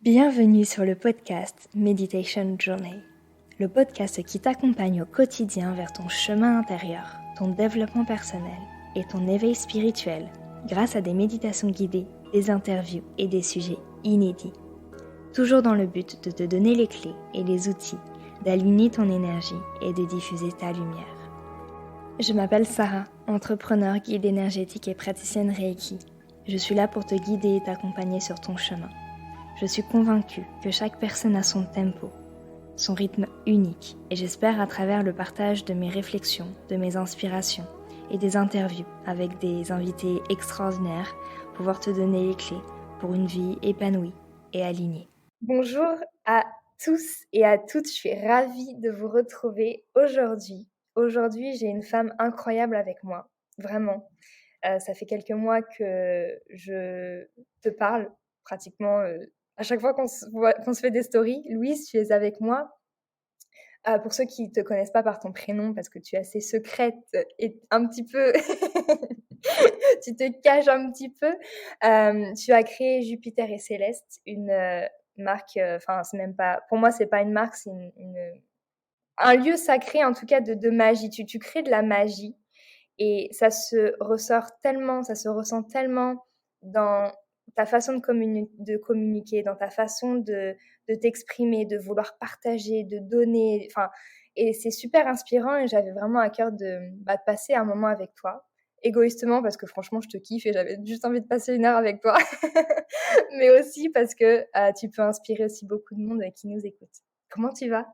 Bienvenue sur le podcast Meditation Journey, le podcast qui t'accompagne au quotidien vers ton chemin intérieur, ton développement personnel et ton éveil spirituel grâce à des méditations guidées, des interviews et des sujets inédits. Toujours dans le but de te donner les clés et les outils d'aligner ton énergie et de diffuser ta lumière. Je m'appelle Sarah, entrepreneur, guide énergétique et praticienne Reiki. Je suis là pour te guider et t'accompagner sur ton chemin. Je suis convaincue que chaque personne a son tempo, son rythme unique, et j'espère à travers le partage de mes réflexions, de mes inspirations et des interviews avec des invités extraordinaires, pouvoir te donner les clés pour une vie épanouie et alignée. Bonjour à tous et à toutes, je suis ravie de vous retrouver aujourd'hui. Aujourd'hui, j'ai une femme incroyable avec moi, vraiment. Ça fait quelques mois que je te parle pratiquement à chaque fois qu'on se fait des stories. Louise, tu es avec moi. Pour ceux qui ne te connaissent pas par ton prénom, parce que tu es assez secrète et un petit peu... tu te caches un petit peu. Tu as créé Jupiter et Céleste, une marque... Enfin, c'est même pas... Pour moi, c'est pas une marque, c'est un lieu sacré, en tout cas, de magie. Tu crées de la magie. Et ça se ressent tellement dans ta façon de communiquer, dans ta façon de t'exprimer, de vouloir partager, de donner. Enfin, et c'est super inspirant et j'avais vraiment à cœur de passer un moment avec toi. Égoïstement parce que franchement, je te kiffe et j'avais juste envie de passer une heure avec toi. Mais aussi parce que tu peux inspirer aussi beaucoup de monde qui nous écoute. Comment tu vas ?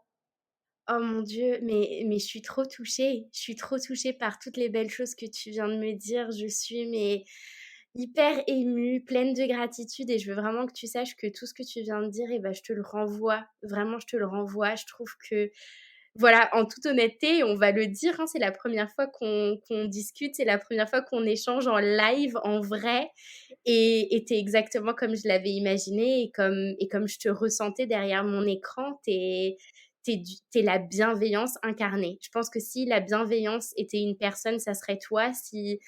Oh mon Dieu, mais je suis trop touchée. Je suis trop touchée par toutes les belles choses que tu viens de me dire. Je suis hyper émue, pleine de gratitude et je veux vraiment que tu saches que tout ce que tu viens de dire, je te le renvoie. Vraiment, je te le renvoie. Je trouve que, voilà, en toute honnêteté, on va le dire, hein, c'est la première fois qu'on discute, c'est la première fois qu'on échange en live, en vrai. Et t'es exactement comme je l'avais imaginé et comme je te ressentais derrière mon écran. T'es la bienveillance incarnée. Je pense que si la bienveillance était une personne, ça serait toi. Si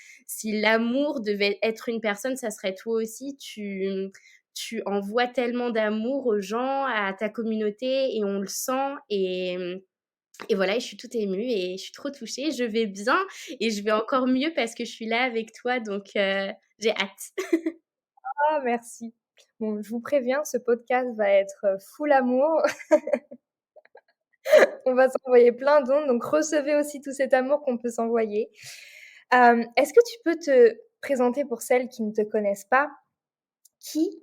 l'amour devait être une personne, ça serait toi aussi. Tu envoies tellement d'amour aux gens, à ta communauté, et on le sent. Et voilà, et je suis toute émue et je suis trop touchée. Je vais bien et je vais encore mieux parce que je suis là avec toi. Donc, j'ai hâte. Ah, merci. Bon, je vous préviens, ce podcast va être full amour. On va s'envoyer plein d'ondes, donc recevez aussi tout cet amour qu'on peut s'envoyer. Est-ce que tu peux te présenter pour celles qui ne te connaissent pas? Qui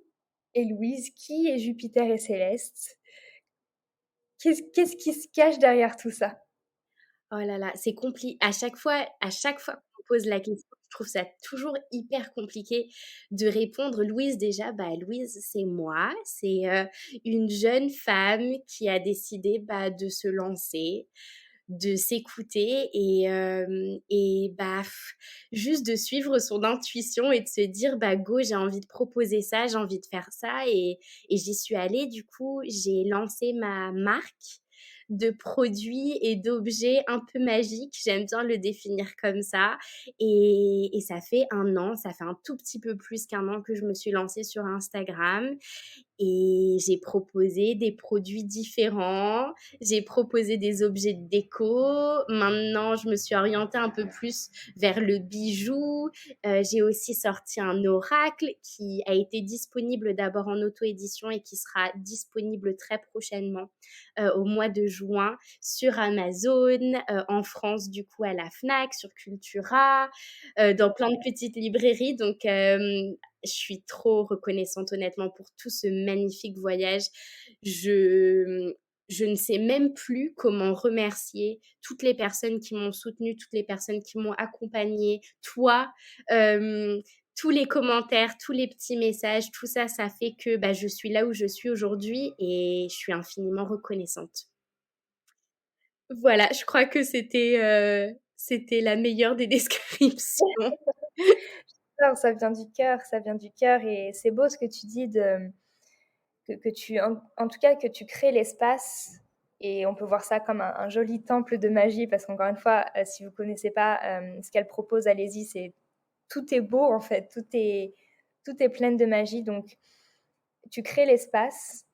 est Louise? Qui est Jupiter et Céleste? Qu'est-ce qui se cache derrière tout ça? Oh là là, c'est compliqué. À chaque fois qu'on me pose la question, je trouve ça toujours hyper compliqué de répondre. Louise, déjà, Louise, c'est moi. C'est une jeune femme qui a décidé de se lancer, de s'écouter juste de suivre son intuition et de se dire, go, j'ai envie de proposer ça, j'ai envie de faire ça. Et j'y suis allée. Du coup, j'ai lancé ma marque de produits et d'objets un peu magiques. J'aime bien le définir comme ça. Et ça fait ça fait un tout petit peu plus qu'un an que je me suis lancée sur Instagram. Et j'ai proposé des produits différents, j'ai proposé des objets de déco. Maintenant, je me suis orientée un peu plus vers le bijou. J'ai aussi sorti un oracle qui a été disponible d'abord en auto-édition et qui sera disponible très prochainement au mois de juin sur Amazon, en France du coup à la Fnac, sur Cultura, dans plein de petites librairies. Donc, je suis trop reconnaissante honnêtement pour tout ce magnifique voyage. Je ne sais même plus comment remercier toutes les personnes qui m'ont soutenue, toutes les personnes qui m'ont accompagnée, toi, tous les commentaires, tous les petits messages, tout ça, ça fait que je suis là où je suis aujourd'hui et je suis infiniment reconnaissante. Voilà, je crois que c'était la meilleure des descriptions. Non, ça vient du cœur et c'est beau ce que tu dis que tu, en tout cas, que tu crées l'espace et on peut voir ça comme un joli temple de magie parce qu'encore une fois, si vous connaissez pas ce qu'elle propose, allez-y, tout est beau en fait, tout est plein de magie. Donc, tu crées l'espace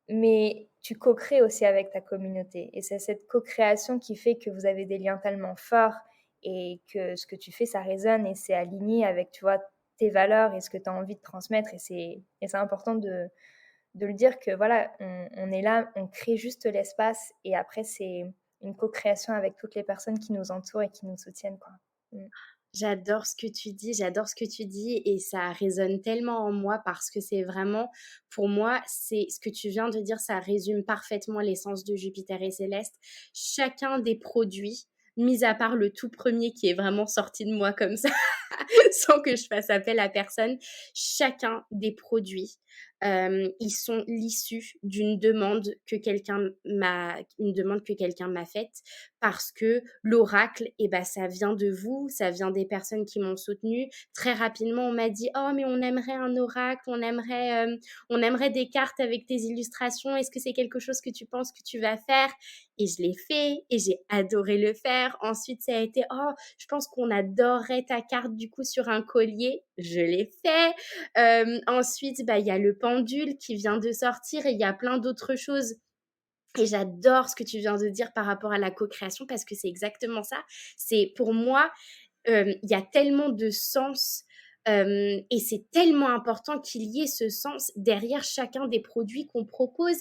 mais tu co-crées aussi avec ta communauté. Et c'est cette co-création qui fait que vous avez des liens tellement forts et que ce que tu fais, ça résonne et c'est aligné avec, tu vois, tes valeurs et ce que tu as envie de transmettre. Et c'est important de le dire que voilà, on est là, on crée juste l'espace et après, c'est une co-création avec toutes les personnes qui nous entourent et qui nous soutiennent, quoi. Mm. J'adore ce que tu dis et ça résonne tellement en moi parce que c'est vraiment, pour moi, c'est ce que tu viens de dire, ça résume parfaitement l'essence de Jupiter et Céleste. Chacun des produits, mis à part le tout premier qui est vraiment sorti de moi comme ça, sans que je fasse appel à personne, chacun des produits, ils sont l'issue une demande que quelqu'un m'a faite parce que l'oracle, eh ben, ça vient de vous, ça vient des personnes qui m'ont soutenue. Très rapidement, on m'a dit, oh, mais on aimerait un oracle, on aimerait des cartes avec tes illustrations. Est-ce que c'est quelque chose que tu penses que tu vas faire? Et je l'ai fait et j'ai adoré le faire. Ensuite, ça a été, oh, je pense qu'on adorerait ta carte du coup sur un collier. Je l'ai fait. Ensuite, bah, il y a le pendule qui vient de sortir et il y a plein d'autres choses. Et j'adore ce que tu viens de dire par rapport à la co-création parce que c'est exactement ça. C'est pour moi, il y a tellement de sens et c'est tellement important qu'il y ait ce sens derrière chacun des produits qu'on propose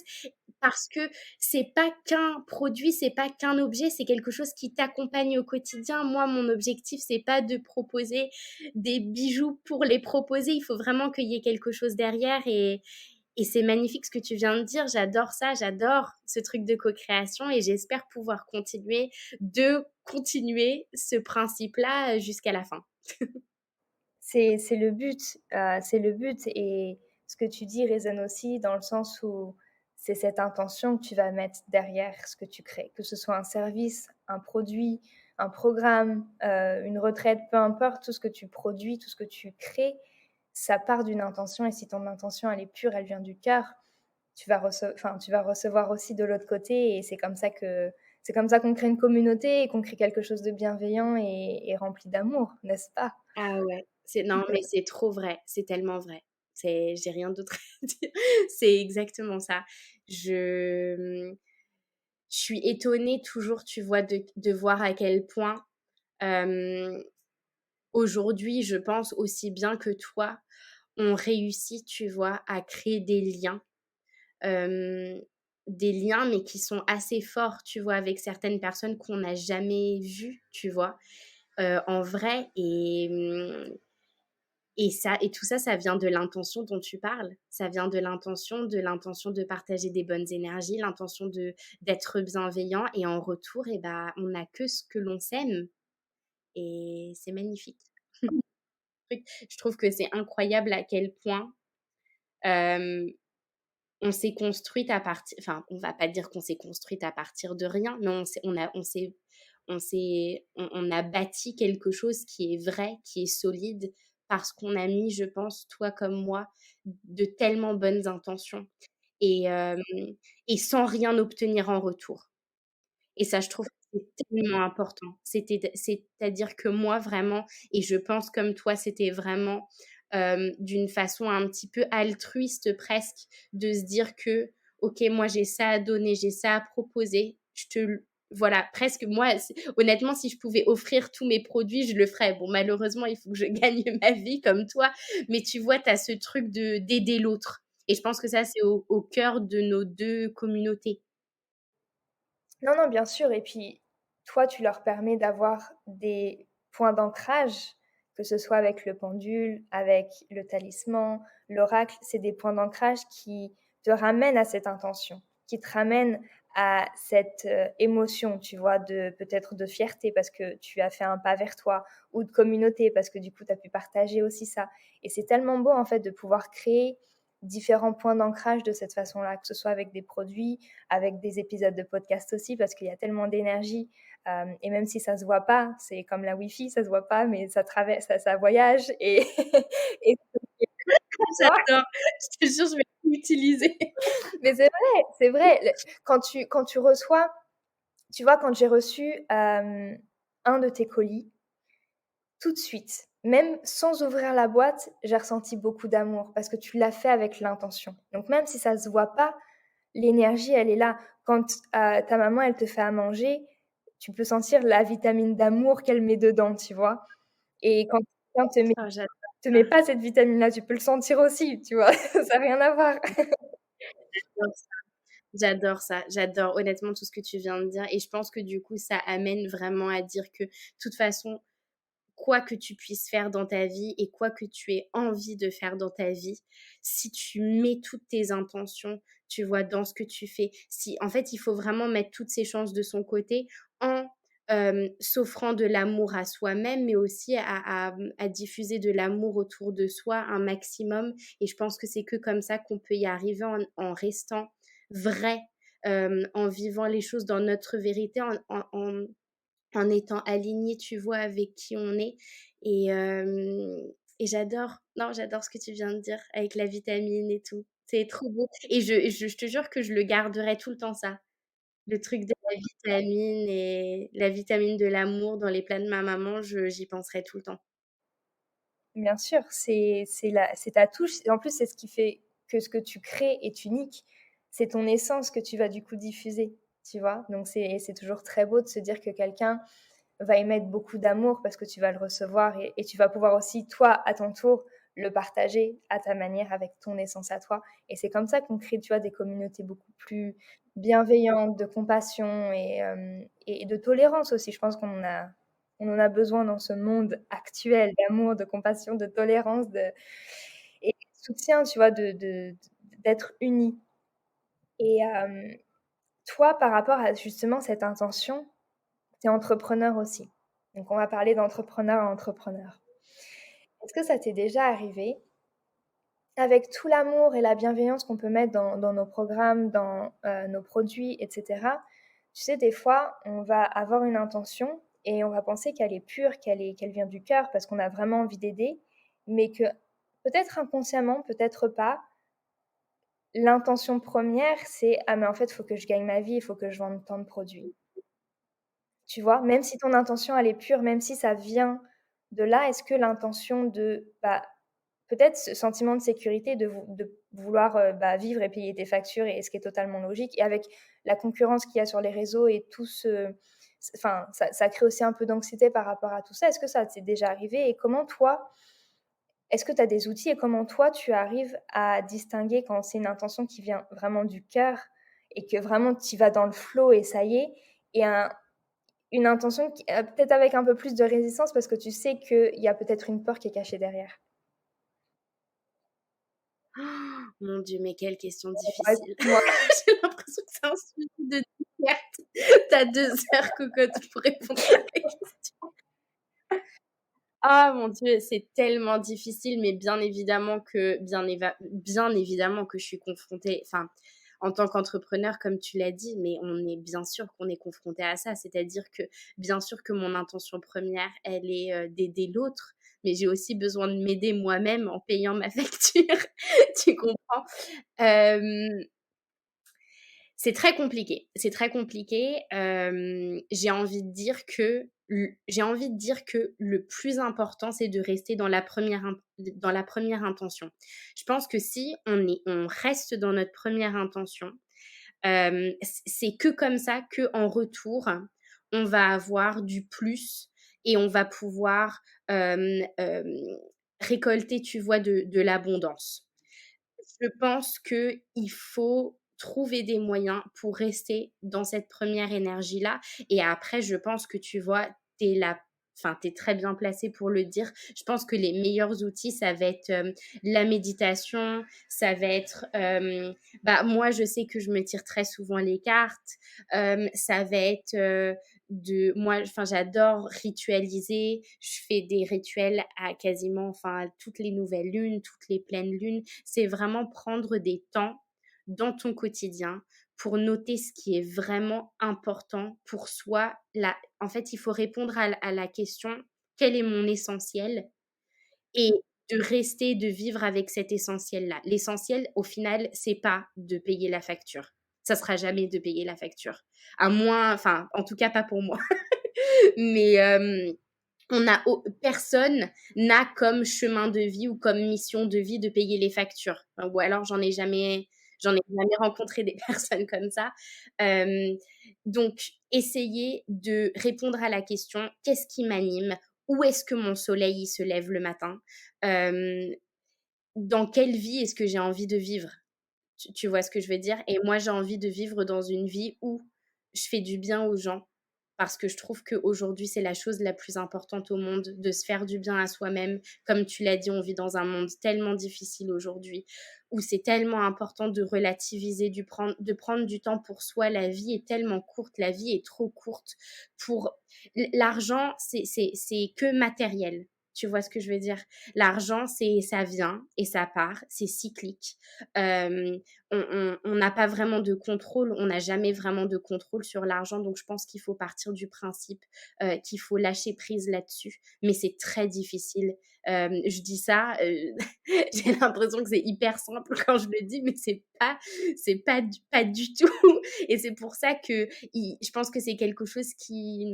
parce que c'est pas qu'un produit, c'est pas qu'un objet, c'est quelque chose qui t'accompagne au quotidien. Moi, mon objectif, c'est pas de proposer des bijoux pour les proposer. Il faut vraiment qu'il y ait quelque chose derrière et c'est magnifique ce que tu viens de dire. J'adore ça, j'adore ce truc de co-création et j'espère pouvoir continuer ce principe-là jusqu'à la fin. C'est le but, c'est le but et ce que tu dis résonne aussi dans le sens où c'est cette intention que tu vas mettre derrière ce que tu crées, que ce soit un service, un produit, un programme, une retraite, peu importe, tout ce que tu produis, tout ce que tu crées, ça part d'une intention et si ton intention elle est pure, elle vient du cœur, tu vas recevoir aussi de l'autre côté et c'est comme ça qu'on crée une communauté et qu'on crée quelque chose de bienveillant et rempli d'amour, n'est-ce pas? Ah ouais, non, mais c'est trop vrai, c'est tellement vrai. J'ai rien d'autre à dire. C'est exactement ça. Je suis étonnée toujours, tu vois, de voir à quel point aujourd'hui, je pense aussi bien que toi, on réussit, tu vois, à créer euh, des liens, mais qui sont assez forts, tu vois, avec certaines personnes qu'on n'a jamais vues, tu vois, en vrai. Et tout ça, ça vient de l'intention dont tu parles. Ça vient de l'intention de partager des bonnes énergies, l'intention d'être bienveillant. Et en retour, eh ben, on n'a que ce que l'on sème. Et c'est magnifique. Je trouve que c'est incroyable à quel point euh, on s'est construite à partir. Enfin, on va pas dire qu'on s'est construite à partir de rien, mais on a bâti quelque chose qui est vrai, qui est solide, parce qu'on a mis, je pense, toi comme moi, de tellement bonnes intentions et, euh, et sans rien obtenir en retour. Et ça, je trouve que c'est tellement important. C'est-à-dire que moi, vraiment, et je pense comme toi, c'était vraiment d'une façon un petit peu altruiste presque, de se dire que, OK, moi, j'ai ça à donner, j'ai ça à proposer. Voilà, presque moi, honnêtement, si je pouvais offrir tous mes produits, je le ferais. Bon, malheureusement, il faut que je gagne ma vie comme toi. Mais tu vois, tu as ce truc d'aider l'autre. Et je pense que ça, c'est au cœur de nos deux communautés. Non, non, bien sûr. Et puis, toi, tu leur permets d'avoir des points d'ancrage, que ce soit avec le pendule, avec le talisman, l'oracle. C'est des points d'ancrage qui te ramènent à cette intention, qui te ramènent à cette émotion, tu vois, de peut-être de fierté parce que tu as fait un pas vers toi, ou de communauté parce que du coup, tu as pu partager aussi ça. Et c'est tellement beau, en fait, de pouvoir créer différents points d'ancrage de cette façon-là, que ce soit avec des produits, avec des épisodes de podcast aussi, parce qu'il y a tellement d'énergie. Et même si ça se voit pas, c'est comme la Wi-Fi, ça se voit pas, mais ça traverse, ça voyage et, et J'adore. Je te jure, je vais l'utiliser. mais c'est vrai, c'est vrai. Quand tu reçois, tu vois, quand j'ai reçu un de tes colis, tout de suite, même sans ouvrir la boîte, j'ai ressenti beaucoup d'amour parce que tu l'as fait avec l'intention. Donc même si ça se voit pas, l'énergie, elle est là. Quand ta maman, elle te fait à manger, tu peux sentir la vitamine d'amour qu'elle met dedans, tu vois? Et quand quelqu'un Oh, j'adore te ça. met pas cette vitamine-là, tu peux le sentir aussi, tu vois? Ça a rien à voir. J'adore ça. J'adore ça. J'adore honnêtement tout ce que tu viens de dire et je pense que du coup, ça amène vraiment à dire que, de toute façon, quoi que tu puisses faire dans ta vie et quoi que tu aies envie de faire dans ta vie, si tu mets toutes tes intentions, tu vois, dans ce que tu fais, si en fait, il faut vraiment mettre toutes ses chances de son côté en s'offrant de l'amour à soi-même, mais aussi à diffuser de l'amour autour de soi un maximum. Et je pense que c'est que comme ça qu'on peut y arriver en restant vrai, en vivant les choses dans notre vérité, en étant aligné, tu vois, avec qui on est. Et, et j'adore, non, j'adore ce que tu viens de dire avec la vitamine et tout. C'est trop beau. Et je te jure que je le garderai tout le temps, ça. Le truc de la vitamine et la vitamine de l'amour dans les plats de ma maman, j'y penserai tout le temps. Bien sûr, c'est ta touche. Et en plus, c'est ce qui fait que ce que tu crées est unique. C'est ton essence que tu vas du coup diffuser, tu vois? Donc c'est toujours très beau de se dire que quelqu'un va y mettre beaucoup d'amour parce que tu vas le recevoir et tu vas pouvoir aussi, toi, à ton tour, le partager à ta manière avec ton essence à toi. Et c'est comme ça qu'on crée, tu vois, des communautés beaucoup plus bienveillantes, de compassion et de tolérance aussi. Je pense on en a besoin dans ce monde actuel d'amour, de compassion, de tolérance et de soutien, tu vois, d'être unis. Et toi, par rapport à justement cette intention, tu es entrepreneur aussi. Donc, on va parler d'entrepreneur à entrepreneur. Est-ce que ça t'est déjà arrivé, avec tout l'amour et la bienveillance qu'on peut mettre dans nos programmes, dans nos produits, etc. Tu sais, des fois, on va avoir une intention et on va penser qu'elle est pure, qu'elle vient du cœur parce qu'on a vraiment envie d'aider, mais que peut-être inconsciemment, peut-être pas, l'intention première, c'est ah mais en fait, il faut que je gagne ma vie, il faut que je vende tant de produits. Tu vois? Même si ton intention, elle est pure, même si ça vient de là, est-ce que l'intention de, bah, peut-être ce sentiment de sécurité de vouloir, bah, vivre et payer tes factures et ce qui est totalement logique et avec la concurrence qu'il y a sur les réseaux et tout enfin, ça crée aussi un peu d'anxiété par rapport à tout ça. Est-ce que ça t'est déjà arrivé et comment toi est-ce que tu as des outils et comment toi tu arrives à distinguer quand c'est une intention qui vient vraiment du cœur et que vraiment tu y vas dans le flow et ça y est et une intention qui peut-être avec un peu plus de résistance parce que tu sais qu'il y a peut-être une peur qui est cachée derrière. Oh, mon Dieu, mais quelle question Ouais, difficile. dis-moi. J'ai l'impression que c'est un sujet de dissert. T'as 2 heures, cocotte, pour répondre à la question. Ah mon Dieu, c'est tellement difficile, mais bien évidemment que je suis confrontée, enfin, en tant qu'entrepreneur, comme tu l'as dit, mais on est bien sûr qu'on est confronté à ça. C'est-à-dire que, bien sûr que mon intention première, elle est d'aider l'autre, mais j'ai aussi besoin de m'aider moi-même en payant ma facture. Tu comprends? Euh, c'est très compliqué. C'est très compliqué. J'ai envie de dire que le plus important, c'est de rester dans la première intention. Je pense que si on reste dans notre première intention, c'est que comme ça qu'en retour, on va avoir du plus et on va pouvoir récolter, tu vois, de l'abondance. Je pense qu'il faut trouver des moyens pour rester dans cette première énergie-là. Et après, je pense que tu vois, t'es là. Enfin, tu es très bien placé pour le dire. Je pense que les meilleurs outils, ça va être la méditation, ça va être... bah, moi, je sais que je me tire très souvent les cartes. Ça va être moi, enfin, j'adore ritualiser. Je fais des rituels à quasiment, enfin, toutes les nouvelles lunes, toutes les pleines lunes. C'est vraiment prendre des temps dans ton quotidien pour noter ce qui est vraiment important pour soi. En fait, il faut répondre à la question quel est mon essentiel et de rester, de vivre avec cet essentiel-là. L'essentiel, au final, c'est pas de payer la facture. Ça sera jamais de payer la facture. À moins, enfin, en tout cas, pas pour moi. Mais personne n'a comme chemin de vie ou comme mission de vie de payer les factures. Ou alors, j'en ai jamais. J'en ai jamais rencontré des personnes comme ça. Hem, donc essayer de répondre à la question: «Qu'est-ce qui m'anime? Où est-ce que mon soleil, il se lève le matin? Hem, dans quelle vie est-ce que j'ai envie de vivre?» Tu vois ce que je veux dire? Et moi, j'ai envie de vivre dans une vie où je fais du bien aux gens, parce que je trouve qu'aujourd'hui, c'est la chose la plus importante au monde, de se faire du bien à soi-même. Comme tu l'as dit, on vit dans un monde tellement difficile aujourd'hui, où c'est tellement important de relativiser, de prendre du temps pour soi. La vie est tellement courte, la vie est trop courte pour l'argent, c'est que matériel. Tu vois ce que je veux dire? L'argent, ça vient et ça part, c'est cyclique. Hem, on n'a pas vraiment de contrôle, on n'a jamais vraiment de contrôle sur l'argent, donc je pense qu'il faut partir du principe, qu'il faut lâcher prise là-dessus. Mais c'est très difficile. Je dis ça, j'ai l'impression que c'est hyper simple quand je le dis, mais c'est pas du tout et c'est pour ça que je pense que c'est quelque chose qui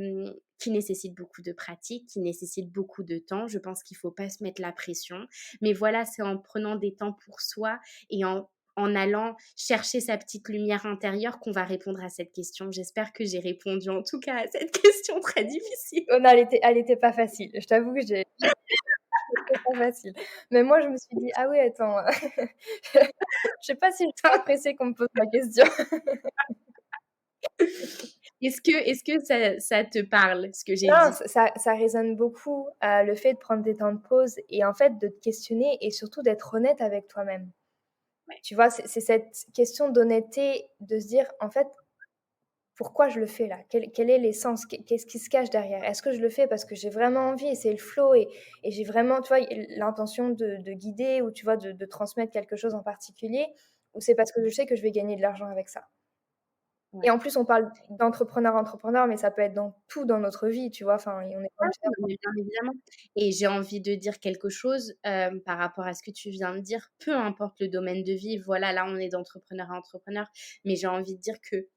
nécessite beaucoup de pratique, qui nécessite beaucoup de temps. Je pense qu'il faut pas se mettre la pression. Mais voilà, c'est en prenant des temps pour soi et en allant chercher sa petite lumière intérieure qu'on va répondre à cette question. J'espère que j'ai répondu en tout cas à cette question très difficile. Oh non, elle était pas facile. Je t'avoue que c'était pas facile. Mais moi, je me suis dit: «Ah oui, attends, je sais pas si je suis pressée qu'on me pose la question». Est-ce que ça te parle, ce que j'ai Non, dit? ça résonne beaucoup, le fait de prendre des temps de pause et en fait de te questionner et surtout d'être honnête avec toi-même. Ouais, Tu vois? C'est cette question d'honnêteté, de se dire: «En fait, pourquoi je le fais là? Quel est l'essence? Qu'est-ce qui se cache derrière? Est-ce que je le fais parce que j'ai vraiment envie et c'est le flow et j'ai vraiment, tu vois, l'intention de guider ou tu vois, de transmettre quelque chose en particulier? Ou c'est parce que je sais que je vais gagner de l'argent avec ça?» Et ouais. en plus, on parle d'entrepreneur, mais ça peut être dans tout dans notre vie, tu vois? Enfin, et on est pas Ah obligé oui, non, mais bien évidemment et j'ai envie de dire quelque chose, par rapport à ce que tu viens de dire. Peu importe le domaine de vie, voilà, là, on est d'entrepreneur à entrepreneur, mais j'ai envie de dire que,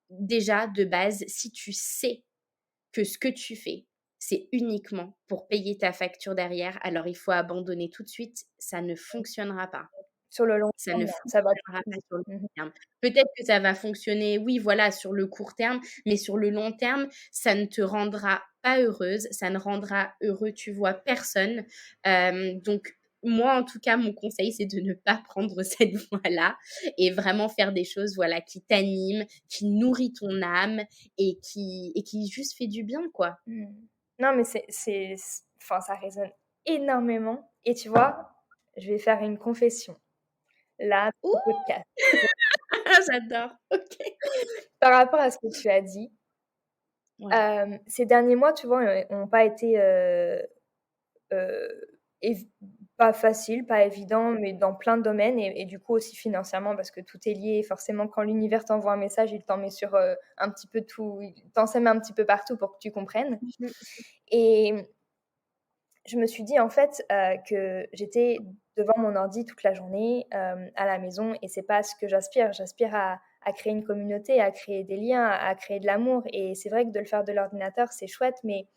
déjà, de base, si tu sais que ce que tu fais, c'est uniquement pour payer ta facture derrière, alors il faut abandonner tout de suite, ça ne fonctionnera pas. sur le long Ça terme, ne ça va fonctionnera plus pas vite. sur le Mmh mh. long terme. Peut-être que ça va fonctionner, oui, voilà, sur le court terme, mais sur le long terme, ça ne te rendra pas heureuse, ça ne rendra heureux, tu vois, personne. Donc moi, en tout cas, mon conseil, c'est de ne pas prendre cette voie-là et vraiment faire des choses, voilà, qui t'animent, qui nourrit ton âme et qui juste fait du bien, quoi. Mmh. Non, mais enfin, ça résonne énormément et tu vois, je vais faire une confession, là, au Ouh! podcast. J'adore. OK. Par rapport à ce que tu as dit, Ouais. ces derniers mois, tu vois, ont pas été, heu, év pas faciles, pas évidents, mais dans plein de domaines et du coup aussi financièrement parce que tout est lié. Forcément, quand l'univers t'envoie un message, il t'en met sur, un petit peu tout, il t'en sème un petit peu partout pour que tu comprennes Mmh. et je me suis dit en fait, que j'étais devant mon ordi toute la journée, à la maison et c'est pas ce que j'aspire. J'aspire à créer une communauté, à créer des liens, à créer de l'amour et c'est vrai que de le faire de l'ordinateur, c'est chouette, mais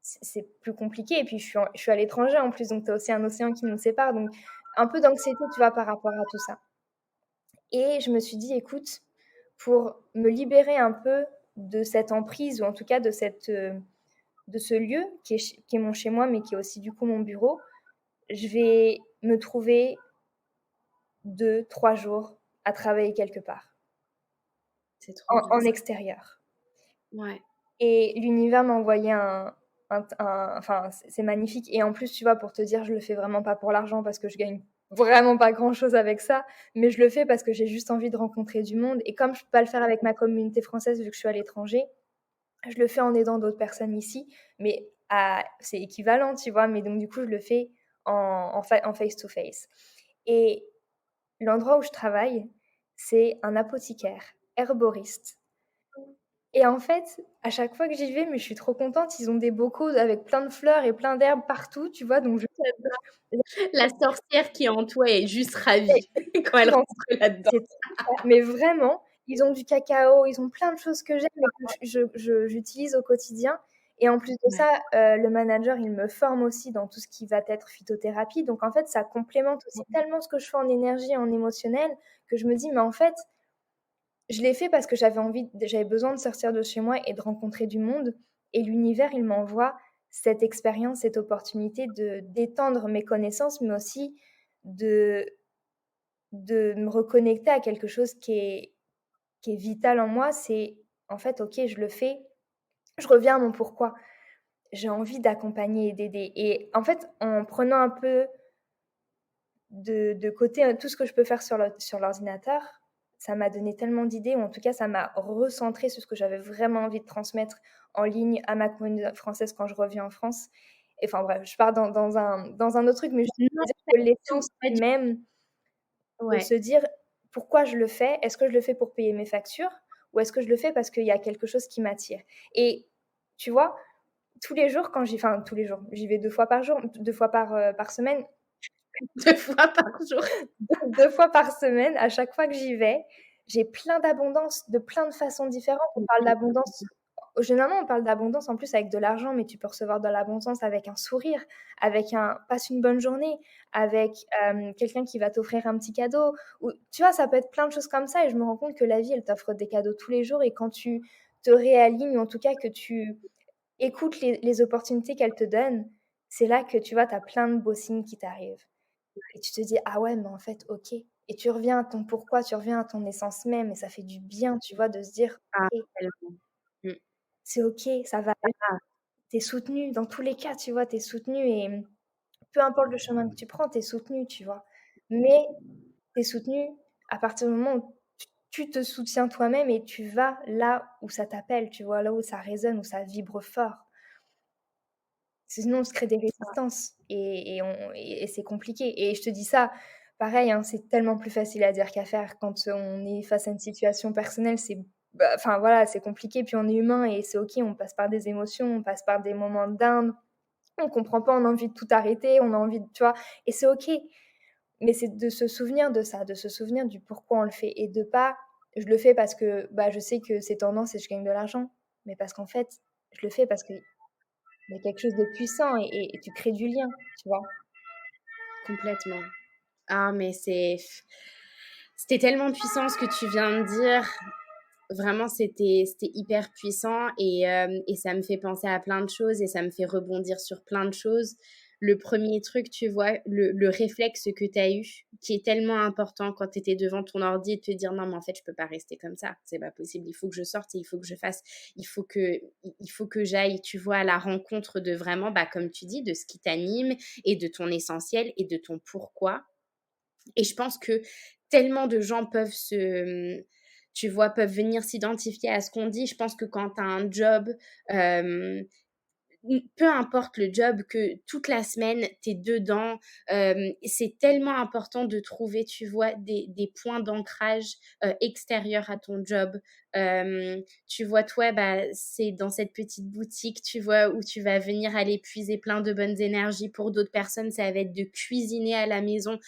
c'est plus compliqué et puis je suis à l'étranger en plus, donc tu as aussi un océan qui nous sépare, donc un peu d'anxiété, tu vois, par rapport à tout ça et je me suis dit: «Écoute, pour me libérer un peu de cette emprise ou en tout cas de ce lieu qui est mon chez moi, mais qui est aussi du coup mon bureau, je vais me trouver 2, 3 jours à travailler quelque part, C'est trop bien en ça. extérieur» Ouais. et l'univers m'a envoyé enfin, c'est magnifique et en plus, tu vois, pour te dire, je le fais vraiment pas pour l'argent parce que je gagne vraiment pas grand-chose avec ça, mais je le fais parce que j'ai juste envie de rencontrer du monde et comme je peux pas le faire avec ma communauté française vu que je suis à l'étranger, je le fais en aidant d'autres personnes ici, mais c'est équivalent, tu vois? Mais donc du coup, je le fais en face to face et l'endroit où je travaille, c'est un apothicaire, herboriste et en fait, à chaque fois que j'y vais, mais je suis trop contente, ils ont des bocaux avec plein de fleurs et plein d'herbes partout, tu vois? Donc je La sorcière qui est en toi est juste ravie quand elle exactement, rentre là-dedans. c'est trop ça, mais vraiment, ils ont du cacao, ils ont plein de choses que j'aime et que j'utilise au quotidien Et en plus de Ouais. ça, le manager, il me forme aussi dans tout ce qui va être phytothérapie. Donc en fait, ça complémente aussi tellement ce que je fais en énergie et en émotionnel que je me dis: «Mais en fait, je l'ai fait parce que j'avais besoin de sortir de chez moi et de rencontrer du monde et l'univers, il m'envoie cette expérience, cette opportunité de d'étendre mes connaissances, mais aussi de me reconnecter à quelque chose qui est vital en moi». C'est en fait, OK, je le fais, je reviens à mon pourquoi. J'ai envie d'accompagner et d'aider et en fait, en prenant un peu de côté, tout ce que je peux faire sur l'ordinateur, ça m'a donné tellement d'idées ou en tout cas, ça m'a recentré sur ce que j'avais vraiment envie de transmettre en ligne à ma communauté française quand je reviens en France et enfin bref, je pars dans un autre truc, mais juste Non, pour dire pas que du tout, l'essence pas du même de ouais. se dire: «Pourquoi je le fais? Est-ce que je le fais pour payer mes factures ou est-ce que je le fais parce qu'il y a quelque chose qui m'attire?» Et tu vois, tous les jours tous les jours, j'y vais 2 fois par jour, 2 fois par semaine. 2 fois par jour. 2 fois par semaine, à chaque fois que j'y vais, j'ai plein d'abondance, de plein de façons différentes. On parle d'abondance généralement, on parle d'abondance en plus avec de l'argent, mais tu peux recevoir de l'abondance avec un sourire, avec un passe une bonne journée, avec, quelqu'un qui va t'offrir un petit cadeau ou tu vois? Ça peut être plein de choses comme ça et je me rends compte que la vie, elle t'offre des cadeaux tous les jours et quand tu te réalignes ou en tout cas que tu écoutes les opportunités qu'elle te donne, c'est là que tu vois? Tu as plein de beaux signes qui t'arrivent. Et tu te dis: «Ah ouais, mais en fait, OK» et tu reviens à ton pourquoi, tu reviens à ton essence même et ça fait du bien, tu vois, de se dire: Ah, «OK, tellement. Mmh. c'est OK, ça va aller». Tu es soutenu dans tous les cas, tu vois? Tu es soutenu et peu importe le chemin que tu prends, tu es soutenu, tu vois? Mais tu es soutenu à partir du moment où tu te soutiens toi-même et tu vas là où ça t'appelle, tu vois? Là où ça résonne, où ça vibre fort. Sinon, on se crée des résistances et c'est compliqué et je te dis ça, pareil, hein, c'est tellement plus facile à dire qu'à faire. Quand on est face à une situation personnelle, enfin, voilà, c'est compliqué, puis on est humain et c'est OK, on passe par des émotions, on passe par des moments down, on comprend pas, on a envie de tout arrêter, on a envie de tu vois? Et c'est OK, mais c'est de se souvenir de ça, de se souvenir du pourquoi on le fait et de pas: «Je le fais parce que, bah, je sais que c'est tendance et je gagne de l'argent», mais parce qu'en fait, je le fais parce qu'il y a quelque chose de puissant et tu crées du lien, tu vois? Complètement. Ah, mais c'était tellement puissant ce que tu viens de dire. Vraiment, c'était hyper puissant et ça me fait penser à plein de choses et ça me fait rebondir sur plein de choses. Le premier truc, tu vois, le réflexe que tu as eu, qui est tellement important quand tu étais devant ton ordi et de te dire: «Non, mais en fait, je peux pas rester comme ça, c'est pas possible, il faut que je sorte et il faut que je fasse, il faut que j'aille», tu vois, à la rencontre de vraiment, bah, comme tu dis, de ce qui t'anime et de ton essentiel et de ton pourquoi. Et je pense que tellement de gens peuvent tu vois, peuvent venir s'identifier à ce qu'on dit. Je pense que quand tu as un job, hem, peu importe le job, que toute la semaine, tu es dedans, c'est tellement important de trouver, tu vois, des points d'ancrage, extérieurs à ton job. Tu vois, toi, bah, c'est dans cette petite boutique, tu vois, où tu vas venir aller puiser plein de bonnes énergies. Pour d'autres personnes, ça va être de cuisiner à la maison.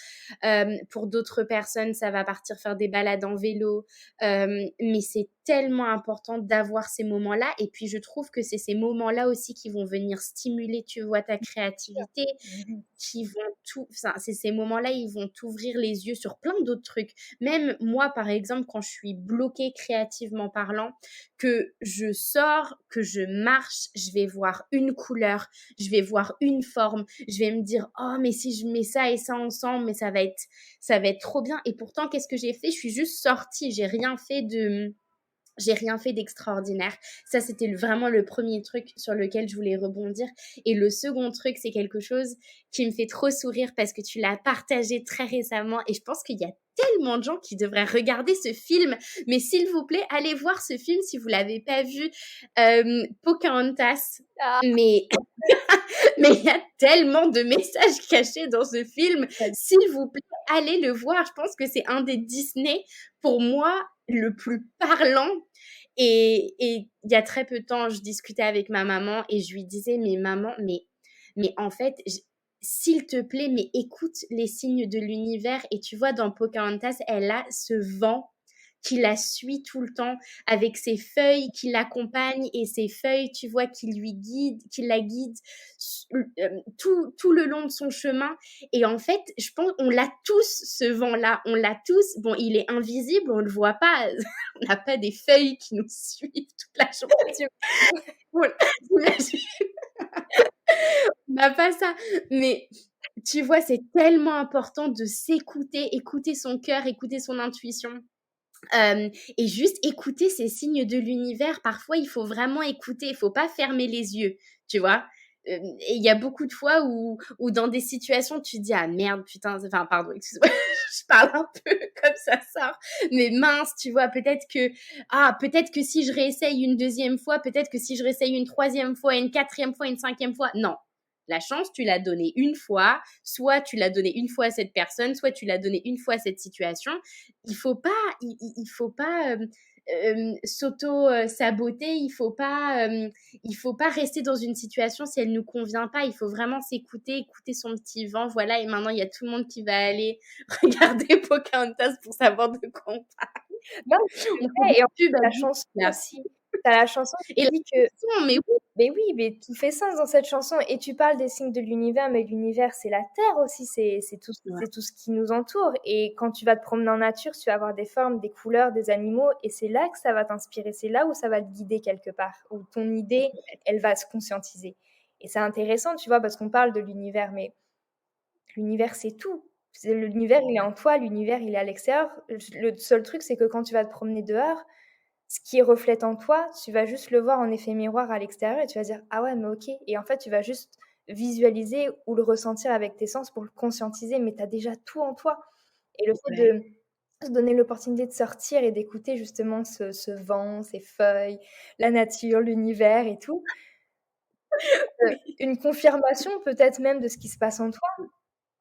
Pour d'autres personnes, ça va partir faire des balades en vélo. Mais c'est tellement important d'avoir ces moments-là. Et puis, je trouve que c'est ces moments-là aussi qui vont venir stimuler, tu vois, ta créativité, Mmh. qui vont enfin, c'est ces moments-là, ils vont t'ouvrir les yeux sur plein d'autres trucs. Même moi, par exemple, quand je suis bloquée créativement parlant, que je sors, que je marche, je vais voir une couleur, je vais voir une forme, je vais me dire: «Oh, mais si je mets ça et ça ensemble, mais ça va être trop bien». Et pourtant, qu'est-ce que j'ai fait? Je suis juste sortie, j'ai rien fait d'extraordinaire. Ça, c'était vraiment le premier truc sur lequel je voulais rebondir. Et le second truc, c'est quelque chose qui me fait trop sourire parce que tu l'as partagé très récemment et je pense qu'il y a tellement de gens qui devraient regarder ce film. Mais s'il vous plaît, allez voir ce film si vous l'avez pas vu. Pocahontas. Ah! Mais mais il y a tellement de messages cachés dans ce film. S'il vous plaît, allez le voir. Je pense que c'est un des Disney, pour moi, le plus parlant. Et il y a très peu de temps, je discutais avec ma maman et je lui disais: «Mais maman, mais en fait, s'il te plaît, mais écoute les signes de l'univers». Et tu vois, dans Pocahontas, elle a ce vent qui la suit tout le temps, avec ses feuilles qui l'accompagnent et ses feuilles, tu vois, qui la guident tout le long de son chemin. Et en fait, je pense, on l'a tous, ce vent-là, on l'a tous. Bon, il est invisible, on le voit pas. On n'a pas des feuilles qui nous suivent toute la journée. On n'a pas ça. Mais tu vois, c'est tellement important de s'écouter, écouter son cœur, écouter son intuition. Et juste écouter ces signes de l'univers. Parfois, il faut vraiment écouter, il faut pas fermer les yeux, tu vois. Et il y a beaucoup de fois où dans des situations, tu te dis ah merde, putain, enfin pardon, excuse-moi, je parle un peu comme ça sort, mais mince, tu vois, peut-être que si je réessaye une deuxième fois, peut-être que si je réessaye une troisième fois, une quatrième fois, une cinquième fois, non. La chance, tu l'as donnée une fois, soit tu l'as donnée une fois à cette personne, soit tu l'as donnée une fois à cette situation. Il faut pas s'auto-saboter, il faut pas rester dans une situation si elle nous convient pas. Il faut vraiment s'écouter, écouter son petit vent. Voilà, et maintenant, il y a tout le monde qui va aller regarder Pocahontas pour savoir de quoi on parle. Non, On vrai, et en plus, pub la chanson là. aussi. Tu as la chanson Et qui la dit que chanson, mais oui, mais oui, mais tout fait sens dans cette chanson. Et tu parles des signes de l'univers, mais l'univers, c'est la terre aussi, c'est tout, ouais, c'est tout ce qui nous entoure. Et quand tu vas te promener en nature, tu vas avoir des formes, des couleurs, des animaux, et c'est là que ça va t'inspirer, c'est là où ça va te guider quelque part, où ton idée, elle va se conscientiser. Et c'est intéressant, tu vois, parce qu'on parle de l'univers, mais l'univers, c'est tout. L'univers, il est en toi, l'univers, il est à l'extérieur. Le seul truc, c'est que quand tu vas te promener dehors, ce qui reflète en toi, tu vas juste le voir en effet miroir à l'extérieur et tu vas dire ah ouais, mais ok. Et en fait, tu vas juste visualiser ou le ressentir avec tes sens pour le conscientiser, mais tu as déjà tout en toi. Et le fait ouais. de se donner l'opportunité de sortir et d'écouter justement ce vent, ces feuilles, la nature, l'univers et tout, Oui. une confirmation peut-être même de ce qui se passe en toi,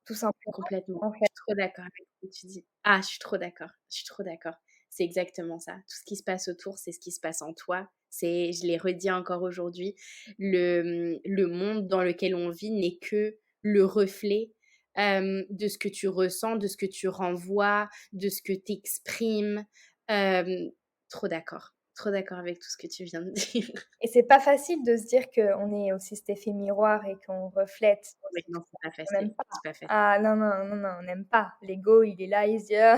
tout simplement. Complètement. En Je fait. suis trop d'accord avec ce que tu dis. Ah, je suis trop d'accord. Je suis trop d'accord. C'est exactement ça. Tout ce qui se passe autour, c'est ce qui se passe en toi. Je l'ai redit encore aujourd'hui, le monde dans lequel on vit n'est que le reflet de ce que tu ressens, de ce que tu renvoies, de ce que tu exprimes. Trop d'accord. Trop d'accord avec tout ce que tu viens de dire. Et c'est pas facile de se dire qu'on est aussi cet effet miroir et qu'on reflète Oui, aussi non, tout c'est ça. pas On n'aime facile. pas. C'est pas facile. Ah non, non, non, non, on n'aime pas. L'ego, il est là, il se dit ah,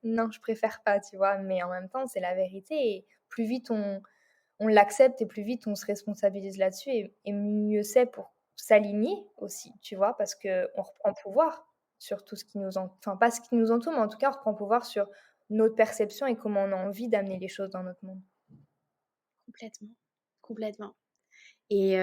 non, je préfère pas, tu vois. Mais en même temps, c'est la vérité. Et plus vite on l'accepte et plus vite on se responsabilise là-dessus et mieux c'est pour s'aligner aussi, tu vois, parce qu'on reprend pouvoir sur tout ce qui nous entoure, enfin pas ce qui nous entoure, mais en tout cas on reprend pouvoir sur notre perception et comment on a envie d'amener les choses dans notre monde. Complètement. Complètement. Et,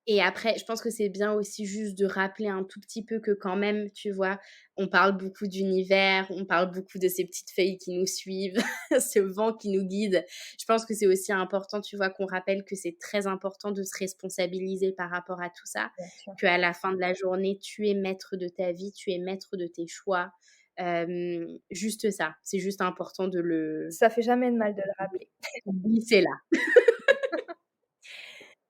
et après, je pense que c'est bien aussi juste de rappeler un tout petit peu que quand même, tu vois, on parle beaucoup d'univers, on parle beaucoup de ces petites feuilles qui nous suivent, ce vent qui nous guide. Je pense que c'est aussi important, tu vois, qu'on rappelle que c'est très important de se responsabiliser par rapport à tout ça, Bien sûr. qu'à la fin de la journée, tu es maître de ta vie, tu es maître de tes choix. Juste ça, c'est juste important de le Ça fait jamais de mal de le rappeler. glisser là.